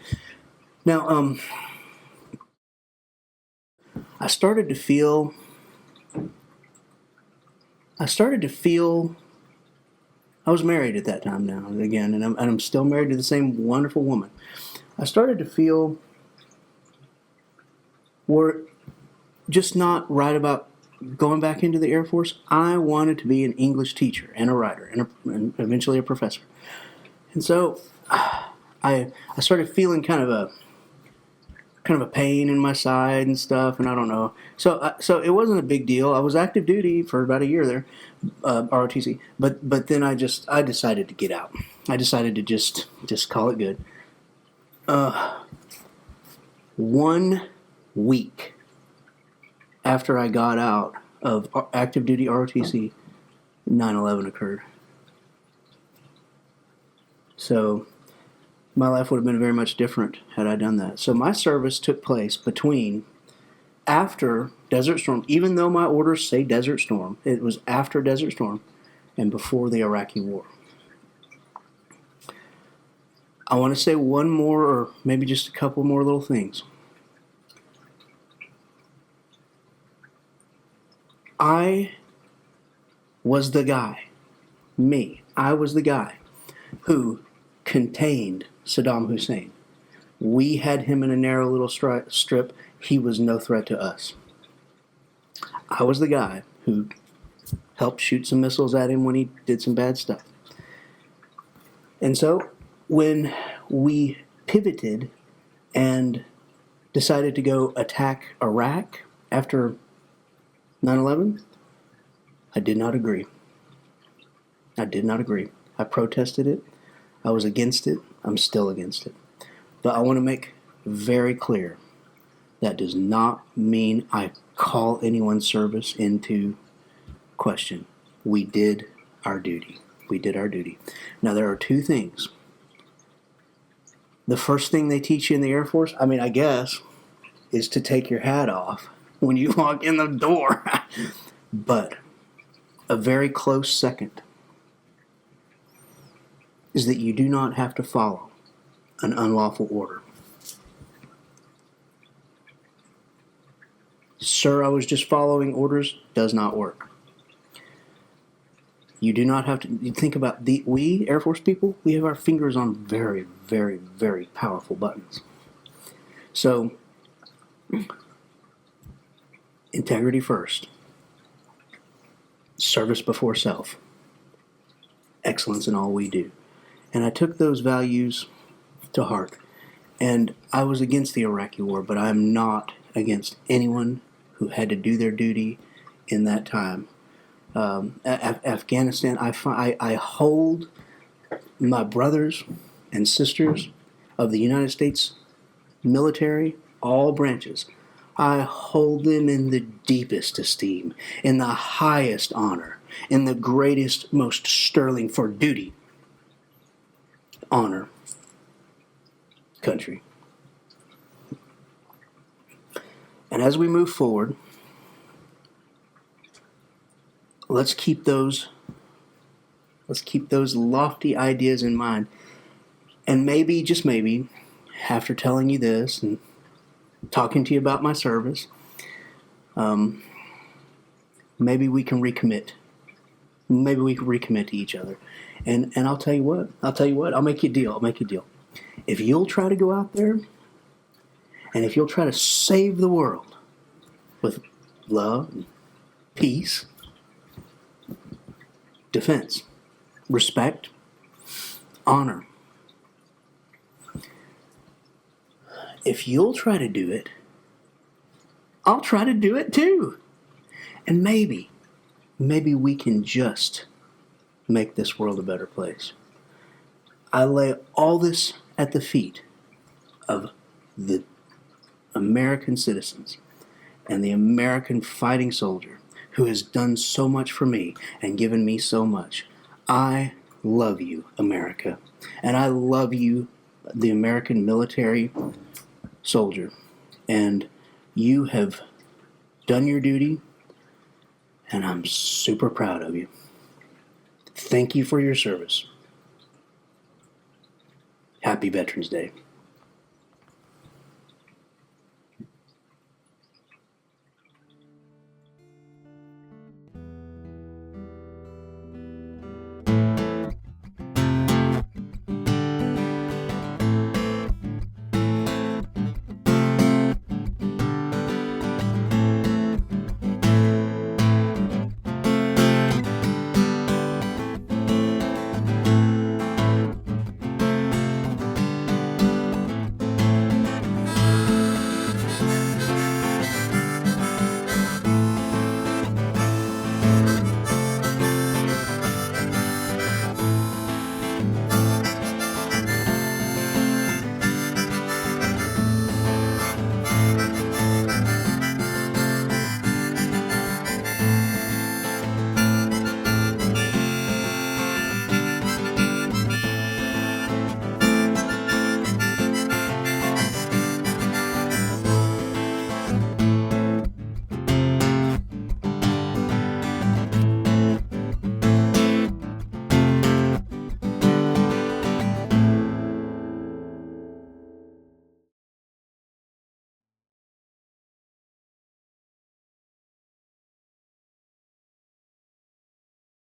Now, I started to feel. I was married at that time now, again, and I'm still married to the same wonderful woman. I started to feel we're just not right about going back into the Air Force. I wanted to be an English teacher and a writer and eventually a professor. And so I started feeling kind of a pain in my side and stuff, and I don't know. So it wasn't a big deal. I was active duty for about a year there, ROTC. But then I decided to get out. I decided to just call it good. 1 week after I got out of active duty ROTC, 9/11 occurred. So my life would have been very much different had I done that. So my service took place after Desert Storm. Even though my orders say Desert Storm, it was after Desert Storm and before the Iraqi War. I want to say one more, or maybe just a couple more little things. I was the guy who contained Saddam Hussein. We had him in a narrow little strip. He was no threat to us. I was the guy who helped shoot some missiles at him when he did some bad stuff. And so when we pivoted and decided to go attack Iraq after 9/11, I did not agree. I protested it. I was against it. I'm still against it. But I want to make very clear that does not mean I call anyone's service into question. We did our duty. Now, there are two things. The first thing they teach you in the Air Force, I guess, is to take your hat off when you walk in the door. But a very close second is that you do not have to follow an unlawful order. Sir, I was just following orders, does not work. You do not have to. You think about we Air Force people, we have our fingers on very, very, very powerful buttons. So, integrity first. Service before self. Excellence in all we do. And I took those values to heart. And I was against the Iraqi war, but I'm not against anyone who had to do their duty in that time. Afghanistan, I hold my brothers and sisters of the United States military, all branches. I hold them in the deepest esteem, in the highest honor, in the greatest, most sterling for duty, honor, country. And as we move forward, let's keep those lofty ideas in mind. And maybe, just maybe, after telling you this and talking to you about my service, maybe we can recommit. Maybe we can recommit to each other. And I'll tell you what. I'll make you a deal. If you'll try to go out there, and if you'll try to save the world with love, and peace, defense, respect, honor, if you'll try to do it, I'll try to do it too. And maybe we can just make this world a better place. I lay all this at the feet of the American citizens and the American fighting soldier who has done so much for me and given me so much. I love you, America. And I love you, the American military soldier. And you have done your duty, and I'm super proud of you. Thank you for your service. Happy Veterans Day.